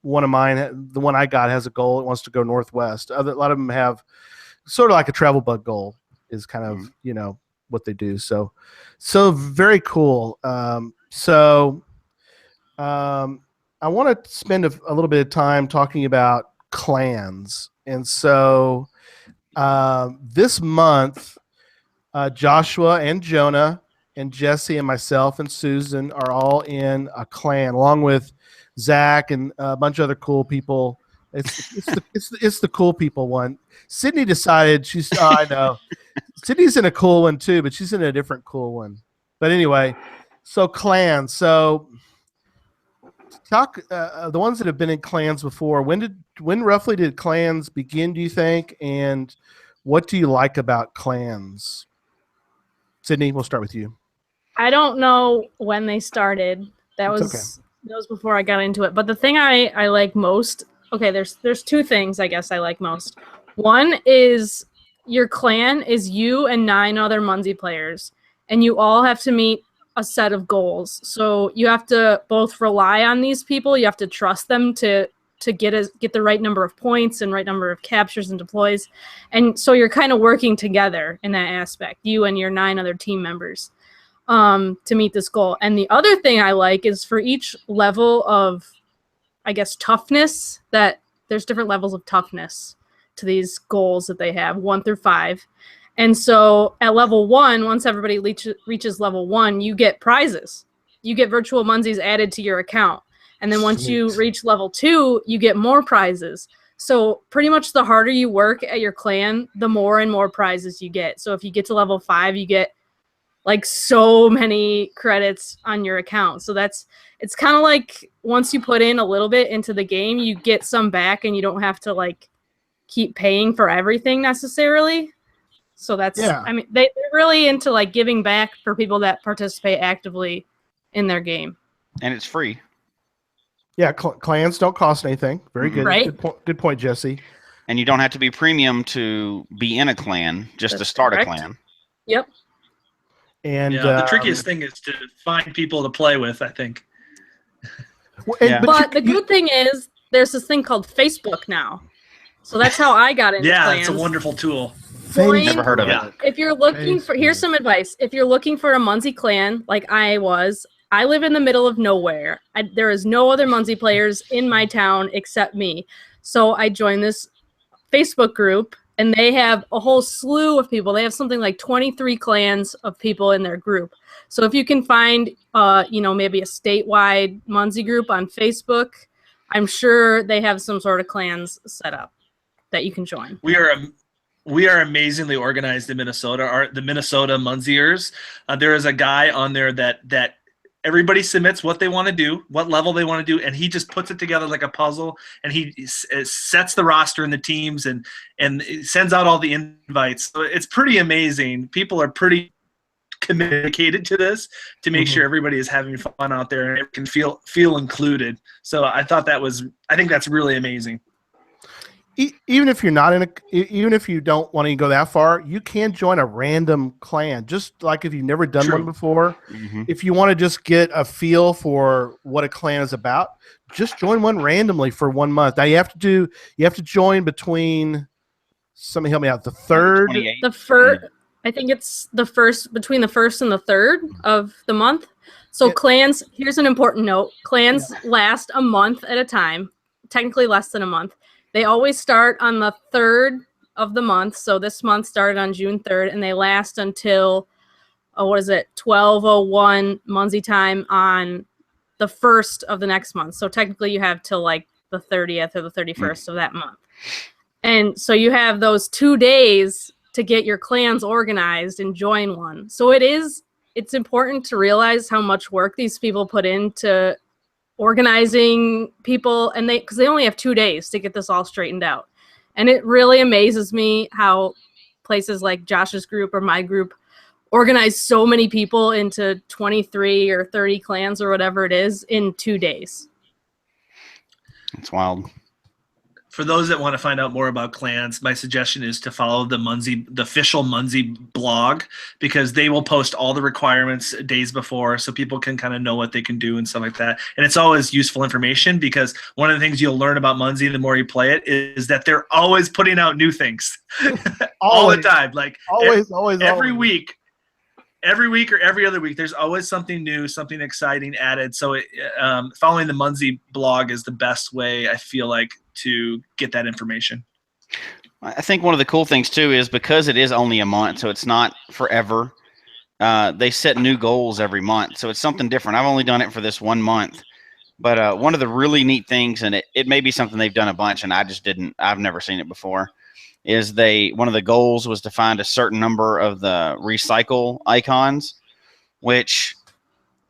One of mine, the one I got, has a goal. It wants to go northwest. A lot of them have sort of like a travel bug goal is kind of what they do. So very cool. I want to spend a little bit of time talking about clans. And so this month, Joshua and Jonah and Jesse and myself and Susan are all in a clan, along with Zach and a bunch of other cool people. It's the cool people one. Sydney decided I know. Sydney's in a cool one too, but she's in a different cool one. But anyway, so clans. So talk the ones that have been in clans before. When roughly did clans begin, do you think? And what do you like about clans? Sydney, we'll start with you. I don't know when they started. That was before I got into it. But the thing I like most, there's 2 things I guess I like most. One is your clan is you and 9 other Munzee players, and you all have to meet a set of goals. So you have to both rely on these people. You have to trust them to get the right number of points and right number of captures and deploys. And so you're kind of working together in that aspect, you and your 9 other team members. to meet this goal. And the other thing I like is for each level of, I guess, toughness, that there's different levels of toughness to these goals that they have, 1 through 5. And so at level 1, once everybody reaches level 1, you get prizes. You get virtual Munzees added to your account. And then once you reach level 2, you get more prizes. So pretty much the harder you work at your clan, the more and more prizes you get. So if you get to level 5, you get like so many credits on your account. So it's kind of like once you put in a little bit into the game, you get some back and you don't have to like keep paying for everything necessarily. So that's, I mean, they're really into like giving back for people that participate actively in their game. And it's free. Yeah, clans don't cost anything. Very good. Right. Good point, Jesse. And you don't have to be premium to be in a clan, just to start correct. a clan. Yep. And the trickiest thing is to find people to play with, I think. But the good thing is there's this thing called Facebook now. So that's how I got into clans. It's a wonderful tool. Never heard of it. If you're looking for, here's some advice. If you're looking for a Munzee clan, like I was, I live in the middle of nowhere. There is no other Munzee players in my town except me. So I joined this Facebook group, and they have a whole slew of people. They have something like 23 clans of people in their group. So if you can find, maybe a statewide Munzee group on Facebook, I'm sure they have some sort of clans set up that you can join. We are amazingly organized in Minnesota. The Minnesota Munzeers. There is a guy on there that everybody submits what they want to do, what level they want to do, and he just puts it together like a puzzle, and he sets the roster and the teams and sends out all the invites. So it's pretty amazing. People are pretty communicated to this to make sure everybody is having fun out there and can feel included. So I think that's really amazing. Even if you're not even if you don't want to go that far, you can join a random clan. Just like if you've never done one before, if you want to just get a feel for what a clan is about, just join one randomly for 1 month. Now you have to join between. Somebody help me out. The first. I think it's between the 1st and the 3rd of the month. So clans. Here's an important note: clans last a month at a time. Technically less than a month. They always start on the 3rd of the month. So this month started on June 3rd, and they last until, 12:01 Munzee time on the 1st of the next month. So technically you have till like the 30th or the 31st of that month. And so you have those 2 days to get your clans organized and join one. So it's important to realize how much work these people put into organizing people, and because they only have 2 days to get this all straightened out. And it really amazes me how places like Josh's group or my group organize so many people into 23 or 30 clans or whatever it is in 2 days. It's wild. For those that want to find out more about clans, my suggestion is to follow the official Munzee blog, because they will post all the requirements days before so people can kind of know what they can do and stuff like that. And it's always useful information, because one of the things you'll learn about Munzee the more you play it is that they're always putting out new things all the time. Like every week. Every week or every other week, there's always something new, something exciting added. So following the Munzee blog is the best way, I feel like, to get that information. I think one of the cool things, too, is because it is only a month, so it's not forever, they set new goals every month. So it's something different. I've only done it for this 1 month. But one of the really neat things, and it may be something they've done a bunch, and I've never seen it before, is one of the goals was to find a certain number of the recycle icons, which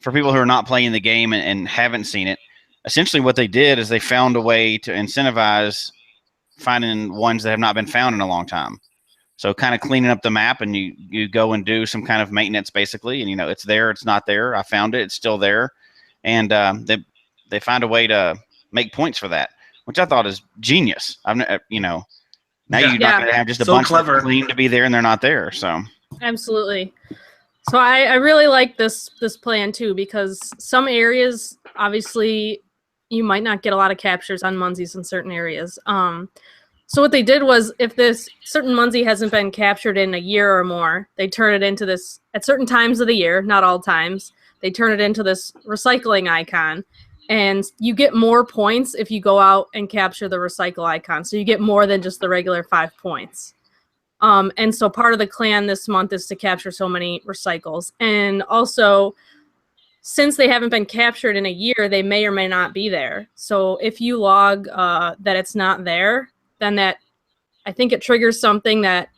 for people who are not playing the game and haven't seen it, essentially what they did is they found a way to incentivize finding ones that have not been found in a long time. So kind of cleaning up the map, and you go and do some kind of maintenance basically, and it's there, it's not there, I found it, it's still there, and they find a way to make points for that, which I thought is genius. Now you're not going to have just a bunch that claim to be there and they're not there. So absolutely. So I really like this plan too, because some areas, obviously, you might not get a lot of captures on Munzees in certain areas. So what they did was, if this certain Munzee hasn't been captured in a year or more, they turn it into this, at certain times of the year, not all times, they turn it into this recycling icon. And you get more points if you go out and capture the recycle icon. So you get more than just the regular 5 points. And so part of the clan this month is to capture so many recycles. And also, since they haven't been captured in a year, they may or may not be there. So if you log that it's not there, then that, I think it triggers something that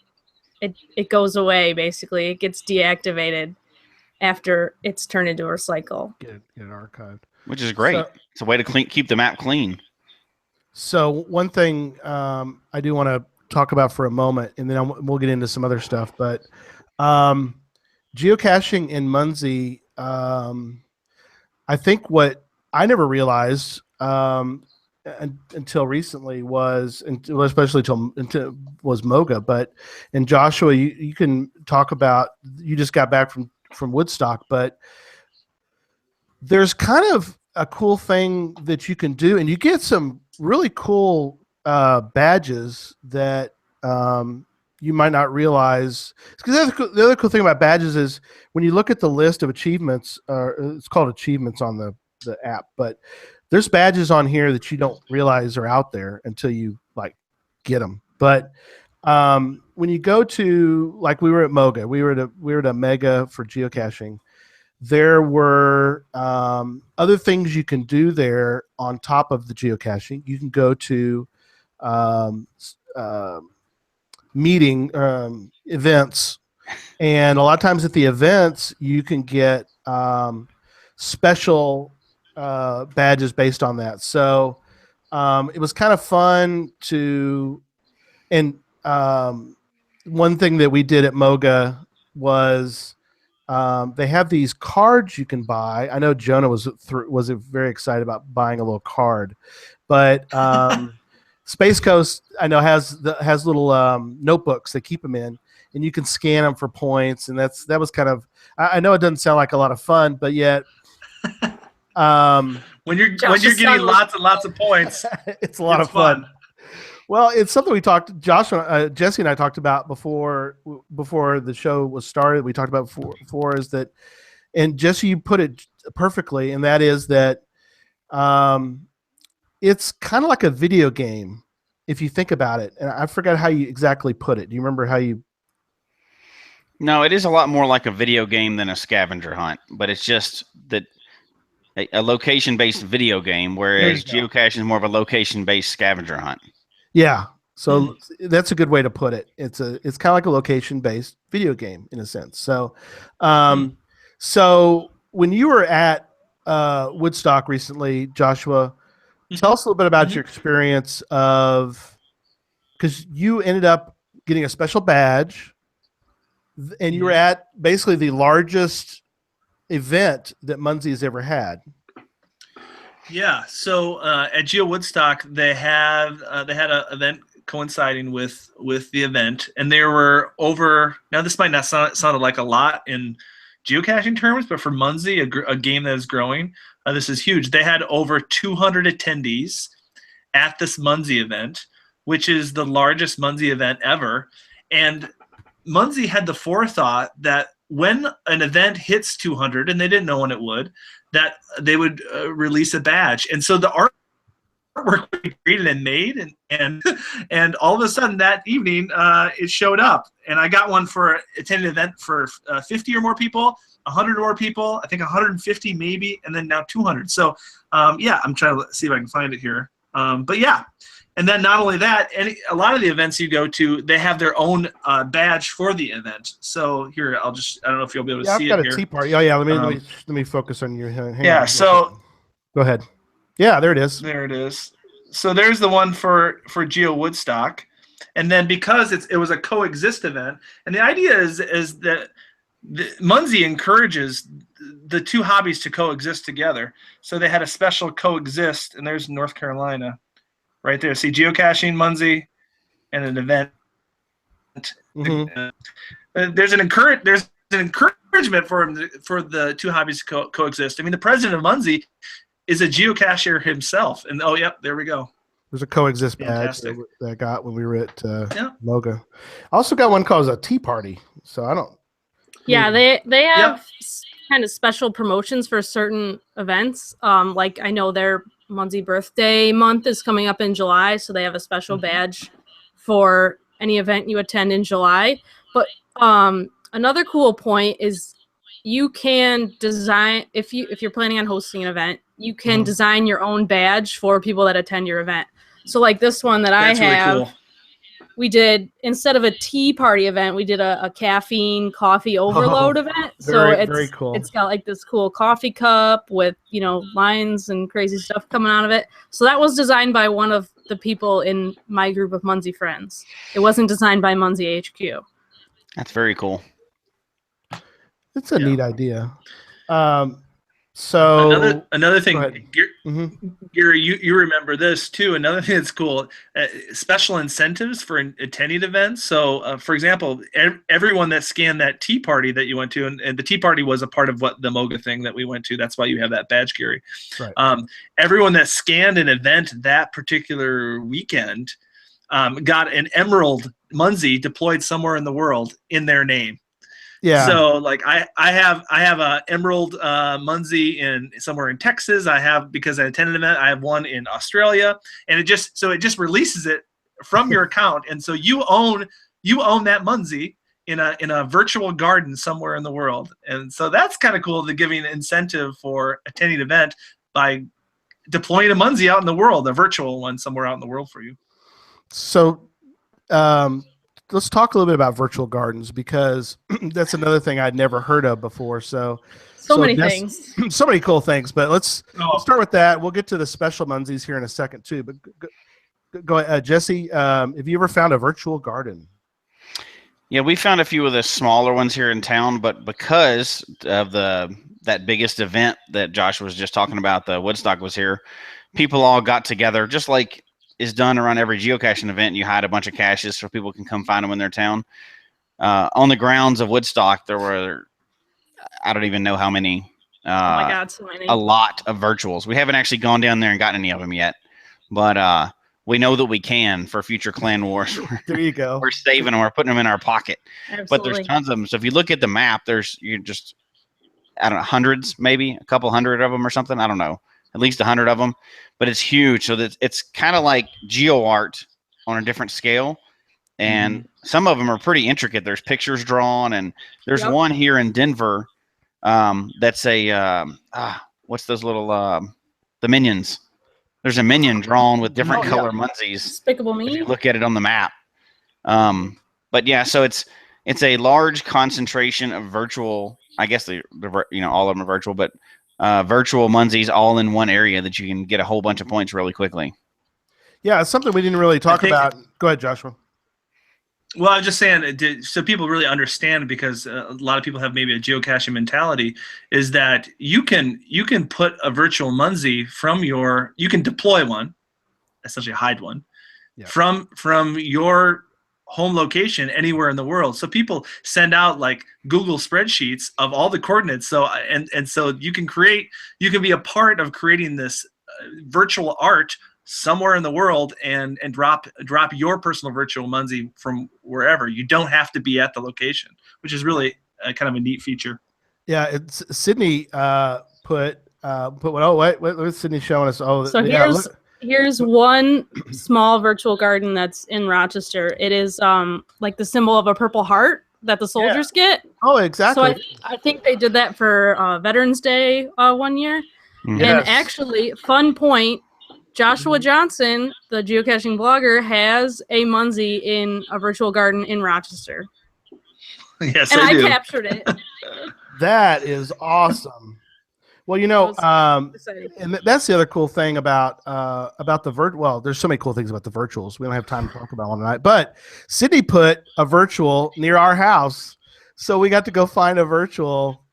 it goes away, basically. It gets deactivated after it's turned into a recycle. Get it archived. Which is great. So- It's a way to keep the map clean. So one thing I do want to talk about for a moment, and then we'll get into some other stuff. But geocaching in Munzee, I think what I never realized until recently was, especially until was Moga. But and Joshua, you can talk about. You just got back from Woodstock, but there's kind of a cool thing that you can do, and you get some really cool badges that you might not realize. Because the other cool thing about badges is when you look at the list of achievements, it's called achievements on the app, but there's badges on here that you don't realize are out there until you like get them. But when you go to, like, we were at Moga, we were at a mega for geocaching. There were other things you can do there on top of the geocaching. You can go to meeting events, and a lot of times at the events you can get special badges based on that. So it was kind of fun to, and one thing that we did at Moga was they have these cards you can buy. I know Jonah was very excited about buying a little card, but Space Coast, I know, has little notebooks they keep them in, and you can scan them for points. And that was kind of, I know it doesn't sound like a lot of fun, but yet when you're getting lots and lots of points, it's a lot of fun. Well, it's something we talked, Jesse and I talked about before the show was started. We talked about before is that, and Jesse, you put it perfectly, and that is that it's kind of like a video game if you think about it. And I forgot how you exactly put it. Do you remember how you? No, it is a lot more like a video game than a scavenger hunt, but it's just that a location-based video game, whereas geocaching is more of a location-based scavenger hunt. Yeah, so that's a good way to put it. It's kind of like a location-based video game in a sense. So, so when you were at Woodstock recently, Joshua, tell us a little bit about your experience because you ended up getting a special badge, and you were at basically the largest event that Munzee has ever had. Yeah, so at Geo Woodstock, they had an event coinciding with the event, and there were over. Now, this might not sound like a lot in geocaching terms, but for Munzee, a game that is growing, this is huge. They had over 200 attendees at this Munzee event, which is the largest Munzee event ever. And Munzee had the forethought that when an event hits 200, and they didn't know when it would, that they would release a badge. And so the artwork we created and made, and all of a sudden that evening it showed up. And I got one for attending an event for 50 or more people, 100 or more people, I think 150 maybe, and then now 200. So yeah, I'm trying to see if I can find it here. But yeah, and then not only that, a lot of the events you go to, they have their own badge for the event. So here, I don't know if you'll be able to see it here. I've got a tea party. Oh yeah, let me focus on your. Hang on. So go ahead. Yeah, there it is. There it is. So there's the one for Geo Woodstock, and then because it was a coexist event, and the idea is that Munzee encourages the two hobbies to coexist together. So they had a special coexist, and there's North Carolina, right there. See, geocaching Munzee, and an event. There's an encouragement for the two hobbies to coexist. I mean, the president of Munzee is a geocacher himself, and oh yep, there we go. There's a coexist badge Fantastic. that I got when we were at Yeah. Moga. I also got one called a tea party. So I don't. Yeah, maybe- they have kind of special promotions for certain events. Like I know their Munzee birthday month is coming up in July, so they have a special badge for any event you attend in July. But another cool point is you can design if you're planning on hosting an event, you can design your own badge for people that attend your event. So like this one that That's I have. really cool. We did, instead of a tea party event, we did a caffeine coffee overload event. So very cool. It's got like this cool coffee cup with, lines and crazy stuff coming out of it. So that was designed by one of the people in my group of Munzee friends. It wasn't designed by Munzee HQ. That's very cool. It's a neat idea. So another thing, go ahead. Gary, you remember this too. Another thing that's cool, special incentives for attending events. So, for example, everyone that scanned that tea party that you went to, and the tea party was a part of what the Moga thing that we went to. That's why you have that badge, Gary. Right. Everyone that scanned an event that particular weekend got an Emerald Munzee deployed somewhere in the world in their name. Yeah. So like I have a Emerald Munzee in somewhere in Texas. I have, because I attended an event, I have one in Australia, and it just releases it from your account, and so you own that Munzee in a virtual garden somewhere in the world. And so that's kind of cool, to giving an incentive for attending an event by deploying a Munzee out in the world, a virtual one somewhere out in the world for you. So let's talk a little bit about virtual gardens, because that's another thing I'd never heard of before. So many things. So many cool things, but let's start with that. We'll get to the special Munzees here in a second too, but go ahead. Jesse, have you ever found a virtual garden? Yeah, we found a few of the smaller ones here in town, but because of that biggest event that Josh was just talking about, the Woodstock was here, people all got together, just like is done around every geocaching event. You hide a bunch of caches so people can come find them in their town. On the grounds of Woodstock, there were, I don't even know how many. Oh my God, so many. A lot of virtuals. We haven't actually gone down there and gotten any of them yet, but we know that we can for future clan wars. There you go. We're saving them. We're putting them in our pocket. Absolutely. But there's tons of them. So if you look at the map, I don't know, hundreds, maybe a couple hundred of them or something. I don't know. At least 100 of them, but it's huge. So that it's kind of like geo art on a different scale. And some of them are pretty intricate. There's pictures drawn, and there's one here in Denver. That's what's those little, the minions. There's a minion drawn with different color Munzees. Despicable Me. If you look at it on the map. But yeah, so it's a large concentration of virtual, I guess all of them are virtual, but virtual Munzees all in one area that you can get a whole bunch of points really quickly. Yeah, it's something we didn't really talk about. Go ahead, Joshua. Well, I'm just saying, so people really understand, because a lot of people have maybe a geocaching mentality, is that you can put a virtual Munzee you can deploy one, essentially hide one, from your home location anywhere in the world. So people send out like Google spreadsheets of all the coordinates. So so you can be a part of creating this virtual art somewhere in the world and drop your personal virtual Munzee from wherever. You don't have to be at the location, which is really kind of a neat feature. Yeah, it's Sydney put one. Oh, what's Sydney showing us? Oh, so yeah, here's one small virtual garden that's in Rochester. It is like the symbol of a purple heart that the soldiers get. Oh, exactly. So I think they did that for Veterans Day one year. Mm-hmm. And actually, fun point, Joshua Johnson, the geocaching blogger, has a Munzee in a virtual garden in Rochester. Yes, and I do. captured it. That is awesome. Well, and that's the other cool thing about the well, there's so many cool things about the virtuals. We don't have time to talk about one tonight. But Sydney put a virtual near our house, so we got to go find a virtual.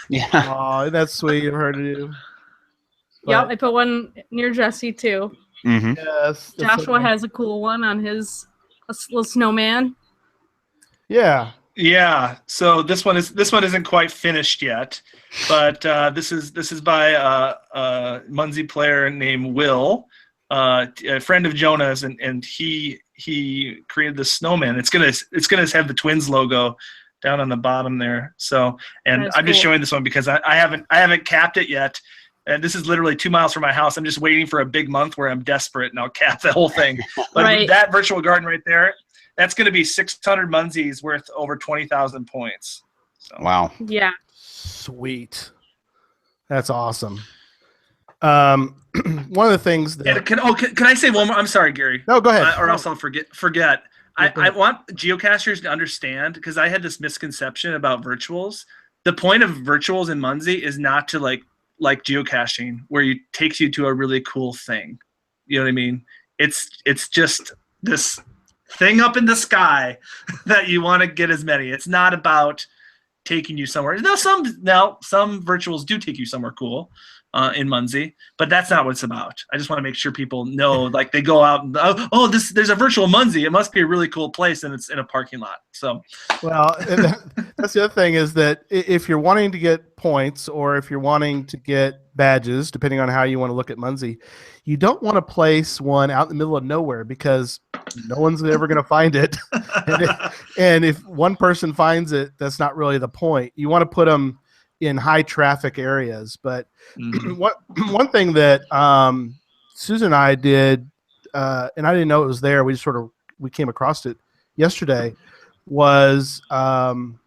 Yeah. Oh, that's sweet of her to do. Yep, I put one near Jesse too. Mm-hmm. Yes. Joshua has a cool one on his little snowman. Yeah. Yeah. So this one isn't quite finished yet, but this is by a Munzee player named Will. a friend of Jonah's, and he created this snowman. It's gonna have the Twins logo down on the bottom there. So, and That's I'm just cool. showing this one because I haven't capped it yet. And this is literally 2 miles from my house. I'm just waiting for a big month where I'm desperate and I'll cap the whole thing. But Right. that virtual garden right there, that's going to be 600 Munzees worth over 20,000 points. So. Wow. Yeah. Sweet. That's awesome. One of the things that And can I say one more? I'm sorry, Gary. no, go ahead. Or else I'll forget. I want geocachers to understand, because I had this misconception about virtuals. The point of virtuals in Munzee is not to like geocaching, where it takes you to a really cool thing. You know what I mean? It's just this thing up in the sky that you want to get as many. It's not about taking you somewhere. Now some virtuals do take you somewhere cool in Munzee, but that's not what it's about. I just want to make sure people know, like, they go out and there's a virtual Munzee. It must be a really cool place, and it's in a parking lot. So, well, that's the other thing, is that if you're wanting to get points, or if you're wanting to get badges, depending on how you want to look at Munzee, you don't want to place one out in the middle of nowhere, because no one's ever going to find it. And if one person finds it, that's not really the point. You want to put them in high traffic areas. But one thing that Susan and I did, and I didn't know it was there, we came across it yesterday, was on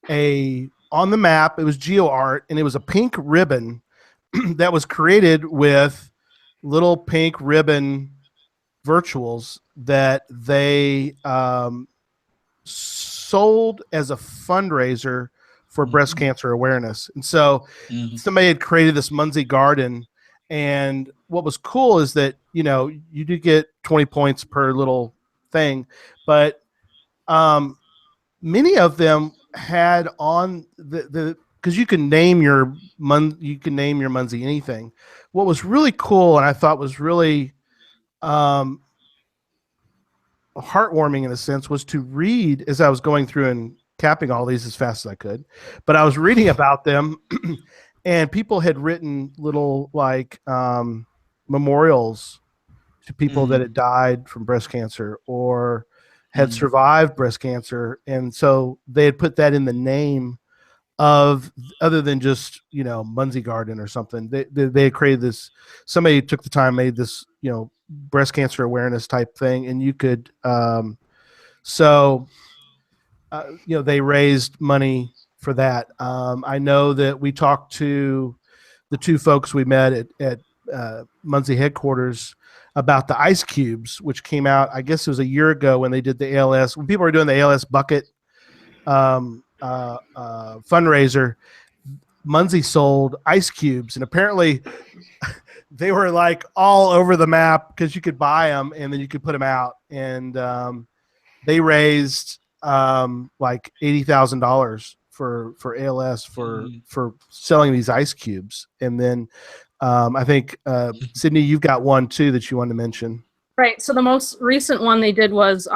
the map. It was GeoArt, and it was a pink ribbon that was created with little pink ribbon virtuals that they sold as a fundraiser for breast cancer awareness. And so somebody had created this Munzee garden, and what was cool is that, you do get 20 points per little thing, but many of them had on the because you can name your Munzee anything. What was really cool, and I thought was really heartwarming in a sense, was to read as I was going through and capping all these as fast as I could, but I was reading about them, and people had written little memorials to people that had died from breast cancer or had survived breast cancer, and so they had put that in the name of, other than just Munzee Garden or something. They had created this. Somebody took the time, made this breast cancer awareness type thing, and you could they raised money for that. I know that we talked to the two folks we met at Munzee headquarters about the ice cubes, which came out, I guess it was a year ago, when they did the ALS, when people were doing the ALS bucket fundraiser. Munzee sold ice cubes, and apparently they were like all over the map, because you could buy them and then you could put them out, and they raised like $80,000 for ALS for selling these ice cubes. And then I think Sydney, you've got one too that you wanted to mention. Right. So the most recent one they did was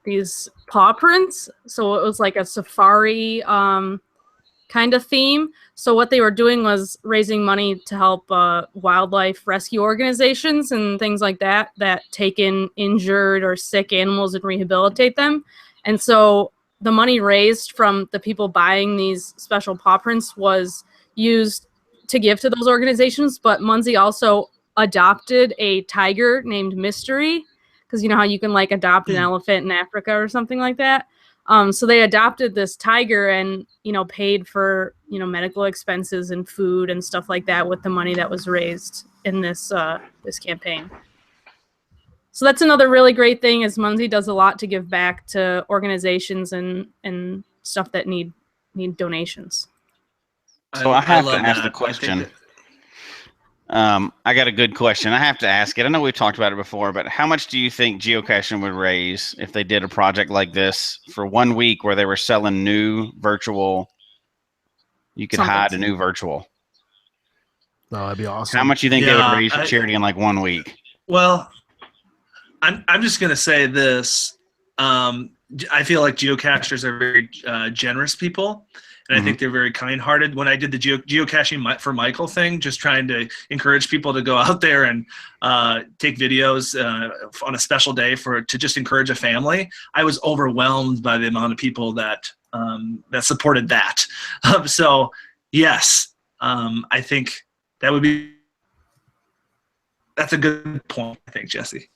these paw prints. So it was like a safari kind of theme. So what they were doing was raising money to help wildlife rescue organizations and things like that take in injured or sick animals and rehabilitate them. And so the money raised from the people buying these special paw prints was used to give to those organizations. But Munzee also adopted a tiger named Mystery, because you know how you can like adopt an elephant in Africa or something like that. So they adopted this tiger and, paid for, medical expenses and food and stuff like that with the money that was raised in this campaign. So that's another really great thing, is Munzee does a lot to give back to organizations and stuff that need donations. So I have to ask the question. I got a good question. I have to ask it. I know we've talked about it before, but how much do you think geocaching would raise if they did a project like this for 1 week, where they were selling new virtual? You could hide a new virtual. Oh, that'd be awesome. How much do you think they would raise for charity in like 1 week? Well, I'm just gonna say this. I feel like geocachers are very generous people, and I think they're very kind-hearted. When I did the geocaching for Michael thing, just trying to encourage people to go out there and take videos on a special day to just encourage a family, I was overwhelmed by the amount of people that supported that. So yes, I think that's a good point, I think, Jesse.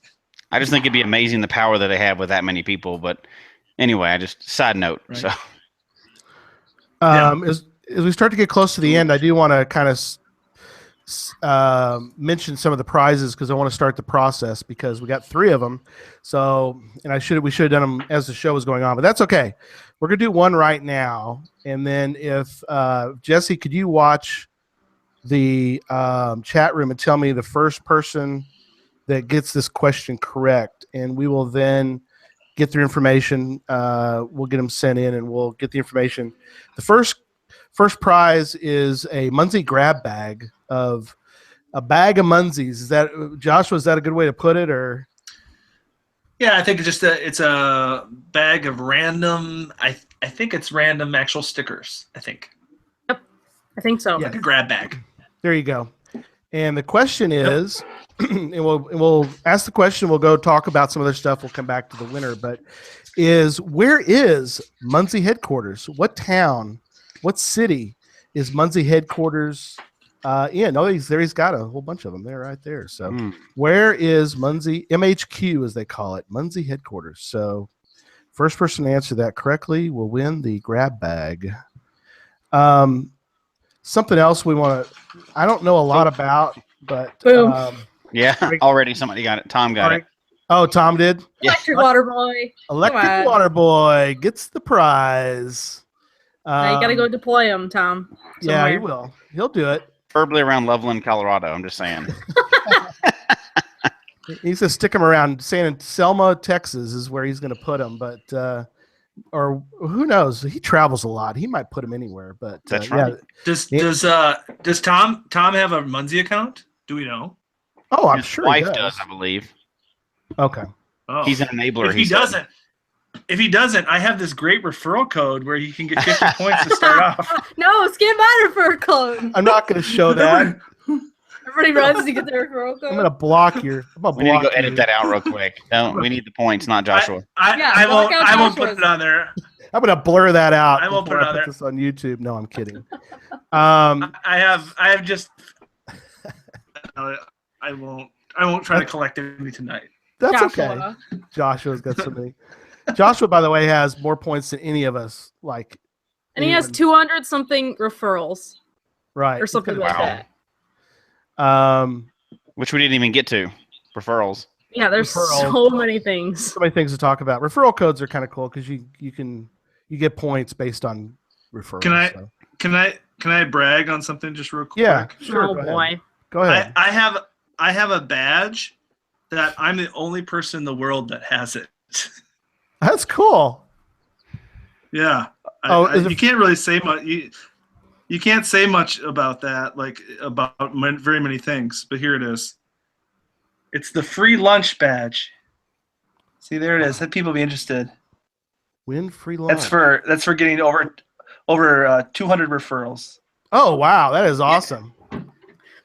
I just think it'd be amazing the power that they have with that many people. But anyway, I just side note. Right. So As we start to get close to the end, I do want to kind of mention some of the prizes because I want to start the process because we got 3 of them. So, and we should have done them as the show was going on, but that's okay. We're gonna do one right now, and then if Jesse, could you watch the chat room and tell me the first person that gets this question correct, and we will then get their information. We'll get them sent in, and we'll get the information. The first prize is a Munzee grab bag of a bag of Munzees. Is that, Joshua? Is that a good way to put it, or? Yeah, I think it's a bag of random. I think it's random actual stickers. I think. Yep, I think so. Like a grab bag. There you go. And the question is, and we'll ask the question. We'll go talk about some other stuff. We'll come back to the winner. But where is Munzee headquarters? What town? What city is Munzee headquarters in? Oh, he's got a whole bunch of them there, right there. So where is Munzee, MHQ as they call it, Munzee headquarters? So first person to answer that correctly will win the grab bag. Something else I don't know a lot about, but yeah, already somebody got it. Tom got it. Oh, Tom did? Yeah. Electric water boy. Electric water boy gets the prize. Now you got to go deploy him, Tom. Yeah, somewhere. he will. He'll do it. Preferably around Loveland, Colorado. I'm just saying. He's going to stick him around. Saying Selma, Texas is where he's going to put him, but or who knows? He travels a lot. He might put him anywhere. But that's right. Yeah. Does Tom have a Munzee account? Do we know? Oh, I'm His sure wife he does, I believe. Okay. Oh. He's an enabler. If he doesn't, I have this great referral code where he can get 50 points to start off. No, skip out referral code. I'm not going to show that. Everybody runs to get their referral code. I'm going to block your. We need to go edit that out real quick. We need the points, not Joshua. I won't put it on there. I'm going to blur that out. I won't put it on there. This on YouTube. No, I'm kidding. I have just. I won't try to collect any tonight. That's Joshua. okay. Joshua's got so many. Joshua, by the way, has more points than any of us. And he has 200 something referrals. Right. Or something like that. Which we didn't even get to. Referrals. Yeah, there's so many things. So many things to talk about. Referral codes are kind of cool because you get points based on referrals. Can I brag on something just real quick? Yeah, sure. Oh boy. Go ahead. I have a badge that I'm the only person in the world that has it. That's cool. Yeah. You can't really say much. You can't say much about that, about very many things. But here it is. It's the free lunch badge. See, there it is. Let people be interested. Win free lunch. That's for getting over 200 referrals. Oh wow, that is awesome.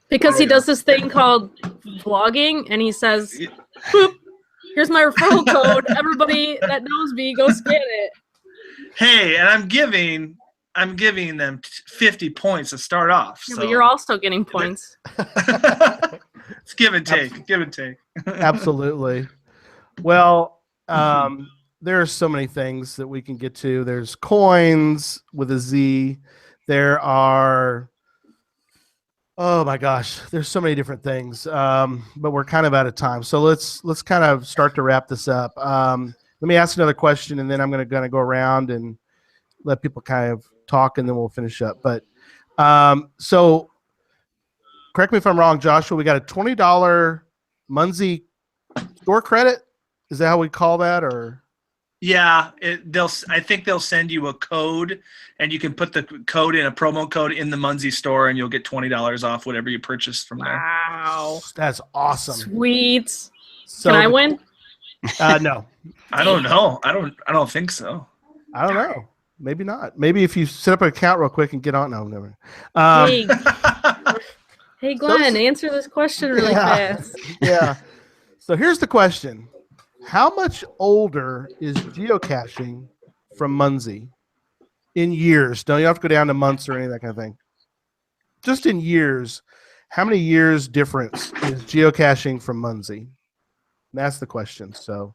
Because he does this thing called vlogging, and he says, "Boop, here's my referral code. Everybody that knows me, go scan it." Hey, and I'm giving them 50 points to start off. Yeah, so. but you're also getting points. It's give and take. Give and take. Absolutely. Well, there are so many things that we can get to. There's coins with a Z. There are, oh my gosh, there's so many different things. But we're kind of out of time. So let's kind of start to wrap this up. Let me ask another question, and then I'm going to go around and let people kind of talk, and then we'll finish up. But so correct me if I'm wrong, Joshua, we got a $20 Munzee store credit. Is that how we call that, or? Yeah, I think they'll send you a code, and you can put the code in a promo code in the Munzee store, and you'll get $20 off whatever you purchase from there. Wow, that's awesome. Sweet. So can I win? No. I don't know. I don't think so. I don't know. maybe not. Maybe if you set up an account real quick and get on. No, never. Hey, hey, Glenn, answer this question really fast. Yeah. So here's the question: how much older is geocaching from Munzee in years? Don't you have to go down to months or any of that kind of thing? Just in years, how many years difference is geocaching from Munzee? That's the question. So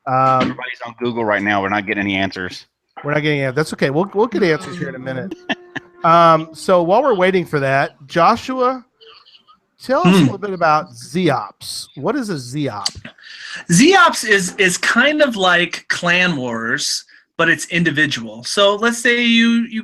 Everybody's on Google right now. We're not getting any answers. we're not getting answers. That's okay. We'll get answers here in a minute. So while we're waiting for that, Joshua, tell us a little bit about Zeops. What is a Zeop? Zeops is kind of like Clan Wars, but it's individual. So let's say you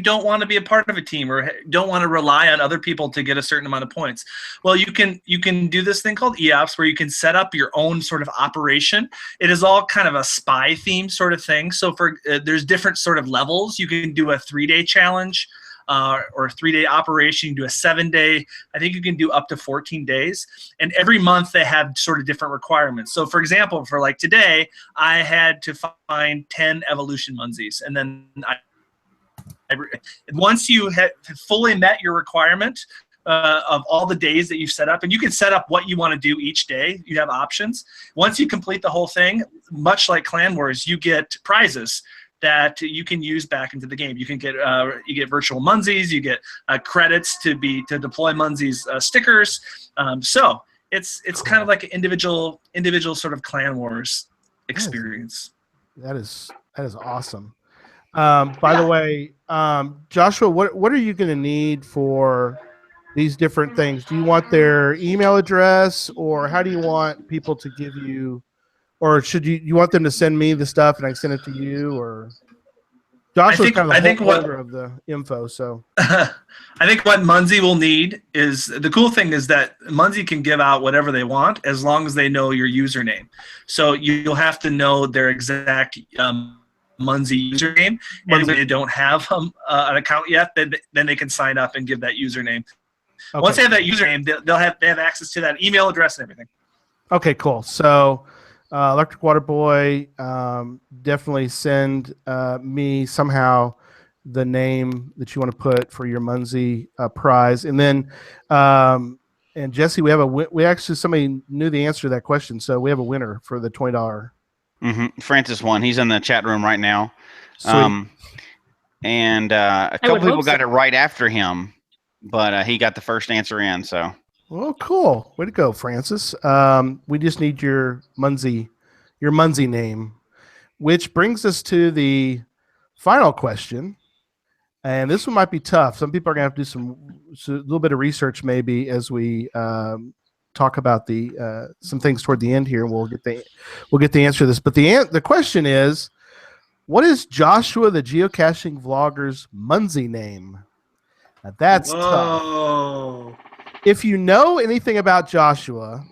don't want to be a part of a team or don't want to rely on other people to get a certain amount of points. Well, you can do this thing called EOPS where you can set up your own sort of operation. It is all kind of a spy theme sort of thing. So there's different sort of levels. You can do a 3-day challenge or a 3-day operation. You can do a 7-day. I think you can do up to 14 days. And every month they have sort of different requirements. So for example, for like today, I had to find 10 evolution Munzees. And then once you have fully met your requirement of all the days that you've set up, and you can set up what you want to do each day. You have options. Once you complete the whole thing, much like Clan Wars, you get prizes that you can use back into the game. You can get you get virtual Munzees, you get credits to deploy Munzees stickers. So it's cool. Kind of like an individual sort of Clan Wars experience. That is awesome. By the way, Joshua, what are you going to need for these different things? Do you want their email address, or how do you want people to give you, or should you want them to send me the stuff and I send it to you, or Joshua's kind of the holder of the info. So I think what Munzee will need is, the cool thing is that Munzee can give out whatever they want as long as they know your username. So you'll have to know their exact Munzee username, and if they don't have an account yet, then they can sign up and give that username. Okay. Once they have that username, they have access to that email address and everything. Okay, cool. So Electric Water Boy, definitely send me somehow the name that you want to put for your Munzee prize, and then and Jesse, we actually, somebody knew the answer to that question, so we have a winner for the $20. Francis won. He's in the chat room right now. And a couple people got it right after him, but he got the first answer in. So, well, cool. Way to go, Francis. We just need your Munzee name, which brings us to the final question. And this one might be tough. Some people are going to have to do a little bit of research maybe as we talk about some things toward the end here, and we'll get the answer to this. But the question is, what is Joshua the Geocaching Vlogger's Munzee name? Now that's tough. If you know anything about Joshua,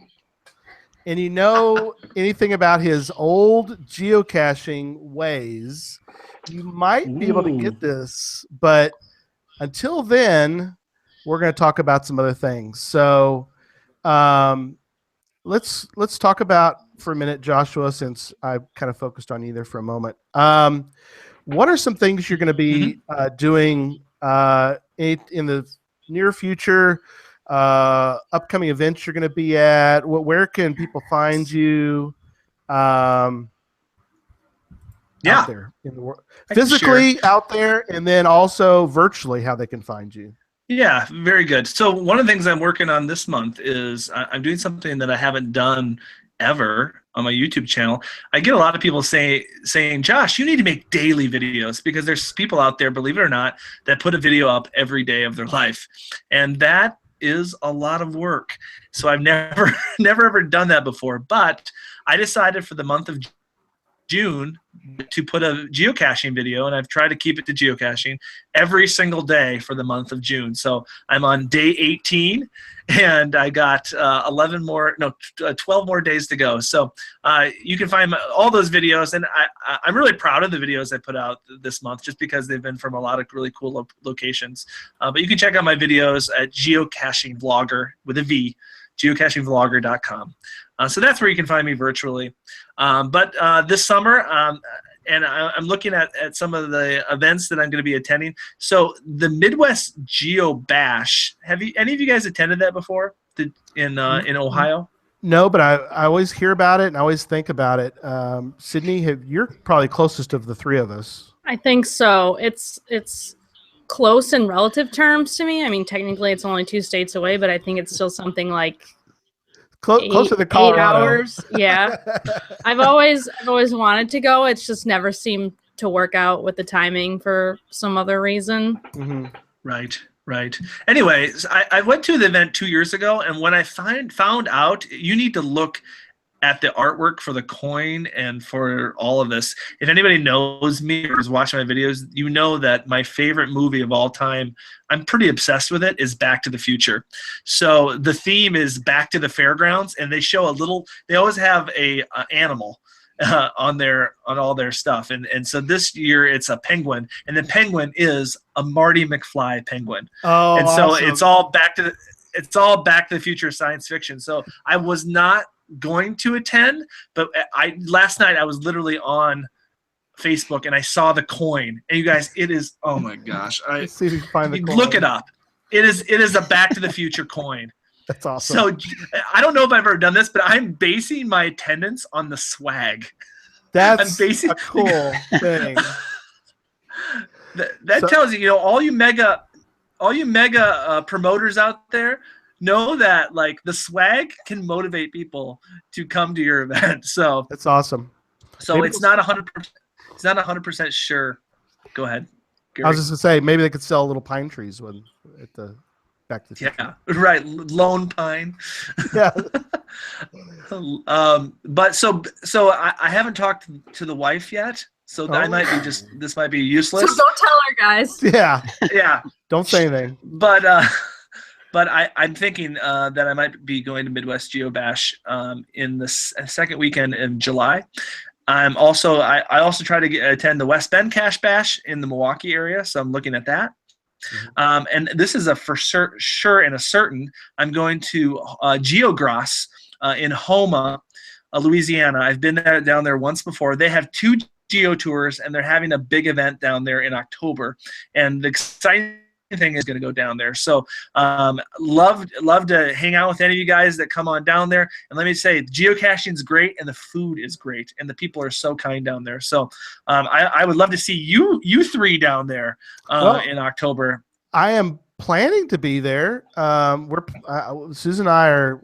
and you know anything about his old geocaching ways, you might be able to get this. But until then, we're going to talk about some other things. So let's talk about for a minute, Joshua, since I kind of focused on you there for a moment. What are some things you're going to be doing in the near future? Upcoming events you're going to be at? Where can people find you? Out there in the world, physically out there, and then also virtually, how they can find you. Yeah, very good. So one of the things I'm working on this month is I'm doing something that I haven't done ever on my YouTube channel. I get a lot of people saying, Josh, you need to make daily videos, because there's people out there, believe it or not, that put a video up every day of their life. And that is a lot of work. So I've never ever done that before. But I decided for the month of June to put a geocaching video, and I've tried to keep it to geocaching every single day for the month of June. So I'm on day 18, and I got 12 more days to go. So you can find all those videos, and I'm really proud of the videos I put out this month, just because they've been from a lot of really cool locations. But you can check out my videos at Geocaching Vlogger with a V, geocachingvlogger.com. So that's where you can find me virtually. But this summer, and I'm looking at some of the events that I'm going to be attending. So the Midwest Geo Bash. Have any of you guys attended that before in Ohio? No, but I always hear about it and I always think about it. Sydney, you're probably closest of the three of us. I think so. It's close in relative terms to me. I mean, technically it's only 2 states away, but I think it's still something like Closer to Colorado. 8 hours. Yeah. I've always wanted to go. It's just never seemed to work out with the timing for some other reason. Mm-hmm. Right. Anyway, I went to the event 2 years ago, and when I found out, you need to look at the artwork for the coin and for all of this. If anybody knows me or is watching my videos, you know that my favorite movie of all time, I'm pretty obsessed with it, is Back to the Future. So the theme is back to the fairgrounds, and they show they always have a animal on all their stuff. And so this year it's a penguin, and the penguin is a Marty McFly penguin. Oh, and so awesome. it's all Back to the Future science fiction. So I was not going to attend, but last night I was literally on Facebook and I saw the coin, and you guys, it is, oh my gosh, Let's see if you can find the coin. Look it up. It is a Back to the Future coin. That's awesome. So I don't know if I've ever done this, but I'm basing my attendance on the swag. That's a cool thing. That tells you, all you mega promoters out there, know that like the swag can motivate people to come to your event. So that's awesome. So maybe it's not 100%. It's not 100% sure. Go ahead, Gary. I was just gonna say maybe they could sell little pine trees at the Back to the Future. Yeah, right. Lone pine. Yeah. But so I haven't talked to the wife yet. So this might be useless. So don't tell her, guys. Yeah. Yeah. Don't say anything. But I'm thinking that I might be going to Midwest Geo Bash in the second weekend in July. I also try to attend the West Bend Cache Bash in the Milwaukee area, so I'm looking at that. Mm-hmm. And this is a for sure and a certain. I'm going to Geograss in Houma, Louisiana. I've been down there once before. They have 2 geo tours, and they're having a big event down there in October. And the exciting thing is going to go down there. So love to hang out with any of you guys that come on down there. And let me say, geocaching is great, and the food is great, and the people are so kind down there. So I would love to see you 3 down there in October. I am planning to be there. Susan and I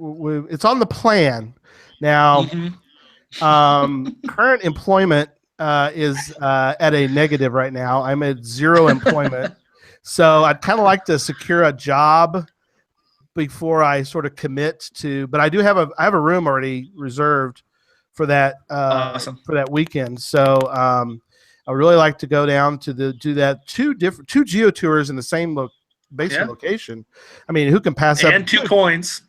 it's on the plan now. Mm-hmm. Current employment is at a negative right now. I'm at 0 employment. So I'd kind of like to secure a job before I sort of commit to, but I have a room already reserved for that awesome. For that weekend. So I really like to go down to do that 2 geo tours in the same location. I mean, who can pass up? And 2 coins.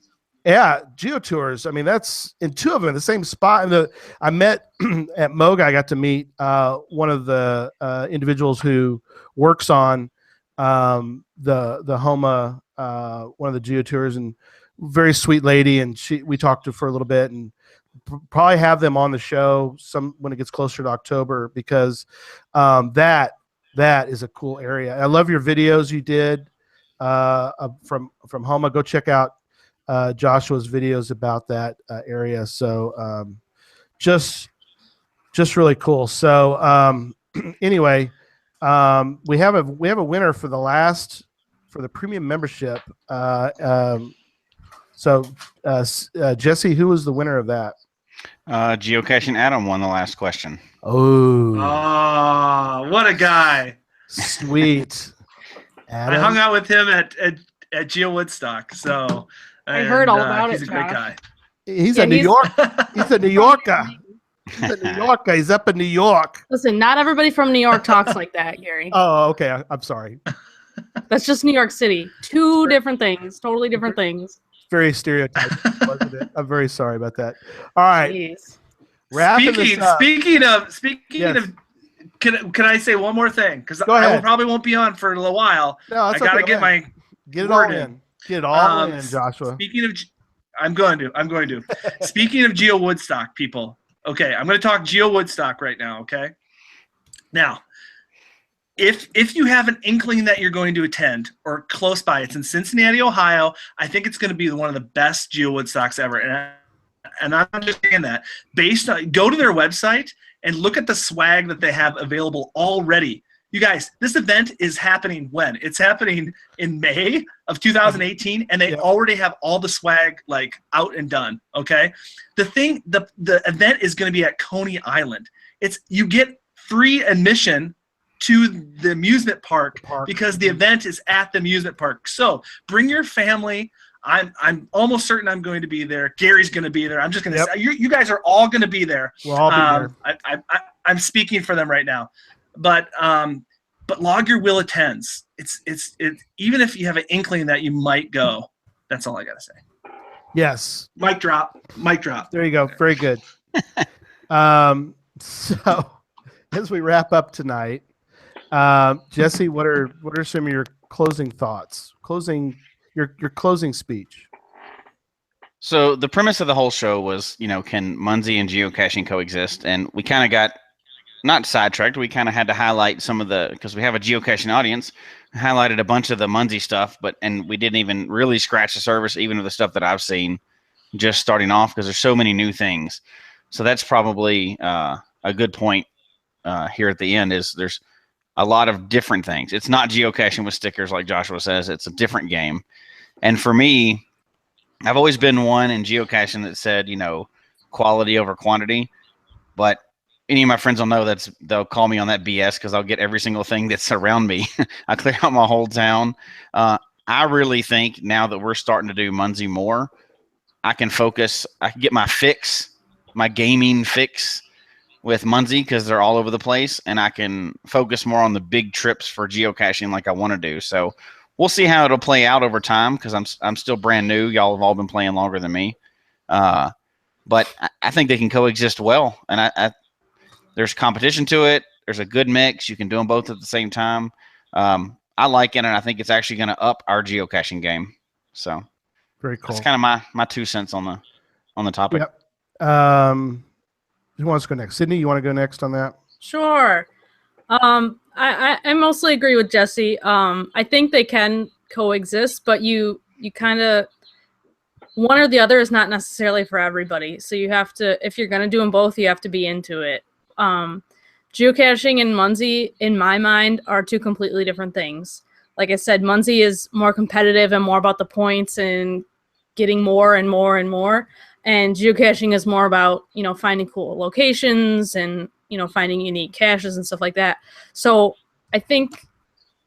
Yeah, geo tours. I mean, that's in 2 of them in the same spot. And I met at Moga. I got to meet one of the individuals who works on the Houma, one of the geo tours, and very sweet lady. And we talked to her for a little bit, and probably have them on the show when it gets closer to October, because that is a cool area. I love your videos you did from Houma. Go check out Joshua's videos about that area. So just really cool. So anyway, we have a winner for the premium membership. So Jesse, who was the winner of that? Geocaching Adam won the last question. Oh, what a guy! Sweet. Adam? I hung out with him at Geo Woodstock, so I heard all about he's it. He's a great guy. He's a New York. He's a New Yorker. He's a New Yorker. He's up in New York. Listen, not everybody from New York talks like that, Gary. Oh, okay. I'm sorry. That's just New York City. 2 different things. Totally different things. Very stereotyped, wasn't it? I'm very sorry about that. All right. Jeez. Speaking of, Yes. can I say one more thing? Because I probably won't be on for a little while. No, I gotta get my get it all in. Get it all in, Joshua. Speaking of, I'm going to. Speaking of Geo Woodstock, people. Okay, I'm going to talk Geo Woodstock right now. Okay, Now, if you have an inkling that you're going to attend or close by, it's in Cincinnati, Ohio. I think it's going to be one of the best Geo Woodstocks ever. And I'm not just saying that. Go to their website and look at the swag that they have available already. You guys, this event is happening when? It's happening in May of 2018, and they already have all the swag like out and done. Okay, the event is going to be at Coney Island. You get free admission to the amusement park because the event is at the amusement park. So bring your family. I'm almost certain I'm going to be there. Gary's going to be there. I'm just going to say you guys are all going to be there. We'll all be there. I'm speaking for them right now, but log your will attends. It's even if you have an inkling that you might go. That's all I got to say. Yes. Mic drop. Mic drop. There you go. Very good. So as we wrap up tonight, Jesse, what are some of your closing thoughts? Your closing speech. So the premise of the whole show was, can Munzee and geocaching coexist? And we kind of got not sidetracked. We kind of had to highlight some of because we have a geocaching audience, highlighted a bunch of the Munzee stuff, and we didn't even really scratch the surface, even of the stuff that I've seen just starting off, because there's so many new things. So that's probably a good point here at the end. Is there's a lot of different things. It's not geocaching with stickers like Joshua says. It's a different game. And for me, I've always been one in geocaching that said, quality over quantity. But any of my friends will know they'll call me on that BS because I'll get every single thing that's around me. I clear out my whole town. I really think now that we're starting to do Munzee more, I can focus. I can get my gaming fix with Munzee because they're all over the place, and I can focus more on the big trips for geocaching like I want to do. So we'll see how it'll play out over time because I'm still brand new. Y'all have all been playing longer than me. But I think they can coexist well, and there's competition to it. There's a good mix. You can do them both at the same time. I like it, and I think it's actually going to up our geocaching game. So very cool. That's kind of my 2 cents on the topic. Yep. Who wants to go next? Sydney, you want to go next on that? Sure. I mostly agree with Jesse. I think they can coexist, but you kind of one or the other is not necessarily for everybody. So you have to, if you're going to do them both, you have to be into it. Geocaching and Munzee, in my mind, are two completely different things. Like I said, Munzee is more competitive and more about the points and getting more and more and more. And geocaching is more about, finding cool locations and, finding unique caches and stuff like that. So I think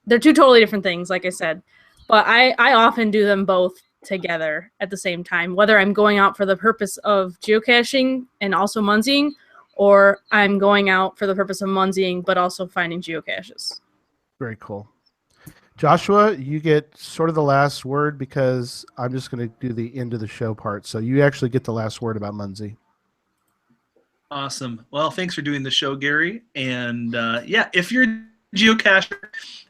they're two totally different things, like I said. But I often do them both together at the same time, whether I'm going out for the purpose of geocaching and also Munzeeing, or I'm going out for the purpose of Munzeeing but also finding geocaches. Very cool. Joshua, you get sort of the last word because I'm just going to do the end of the show part. So you actually get the last word about Munzee. Awesome. Well, thanks for doing the show, Gary. And if you're a geocacher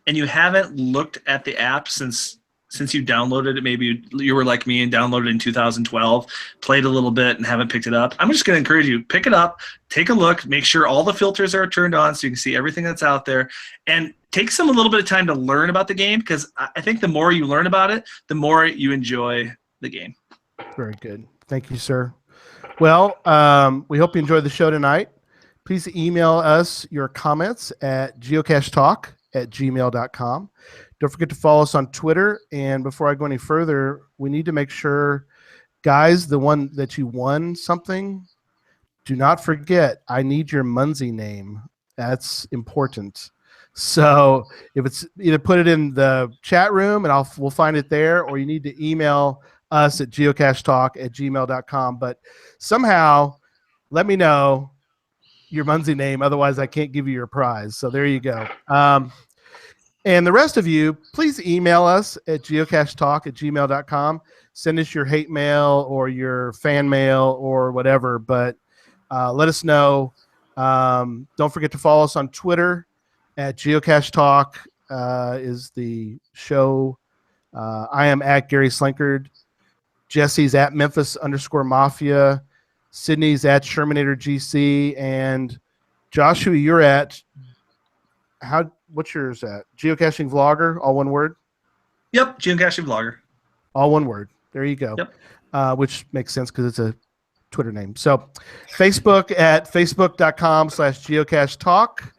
and you haven't looked at the app since you downloaded it, maybe you were like me and downloaded it in 2012, played a little bit and haven't picked it up, I'm just going to encourage you, pick it up, take a look, make sure all the filters are turned on so you can see everything that's out there, and take a little bit of time to learn about the game, because I think the more you learn about it, the more you enjoy the game. Very good. Thank you, sir. Well, we hope you enjoyed the show tonight. Please email us your comments at geocachetalk@gmail.com. Don't forget to follow us on Twitter. And before I go any further, we need to make sure, guys, the one that you won something, do not forget, I need your Munzee name. That's important. So if it's either put it in the chat room and we'll find it there, or you need to email us at geocachetalk@gmail.com. But somehow let me know your Munzee name. Otherwise, I can't give you your prize. So there you go. And the rest of you, please email us at geocachetalk@gmail.com. Send us your hate mail or your fan mail or whatever, but let us know. Don't forget to follow us on Twitter at Geocache Talk is the show. I am at Gary Slinkard. Jesse's at Memphis_Mafia. Sydney's at Shermanator GC. And Joshua, you're at What's yours at? Geocaching Vlogger, all one word? Yep, Geocaching Vlogger. All one word. There you go. Yep. Which makes sense because it's a Twitter name. So Facebook at facebook.com/geocache talk.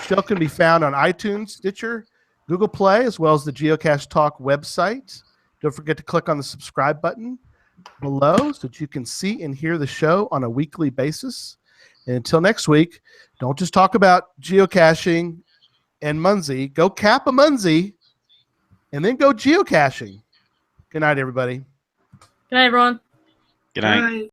Show can be found on iTunes, Stitcher, Google Play, as well as the Geocache Talk website. Don't forget to click on the subscribe button below so that you can see and hear the show on a weekly basis. And until next week, don't just talk about geocaching and Munzee. Go cap a Munzee and then go geocaching. Good night, everybody. Good night, everyone. Good night. Bye.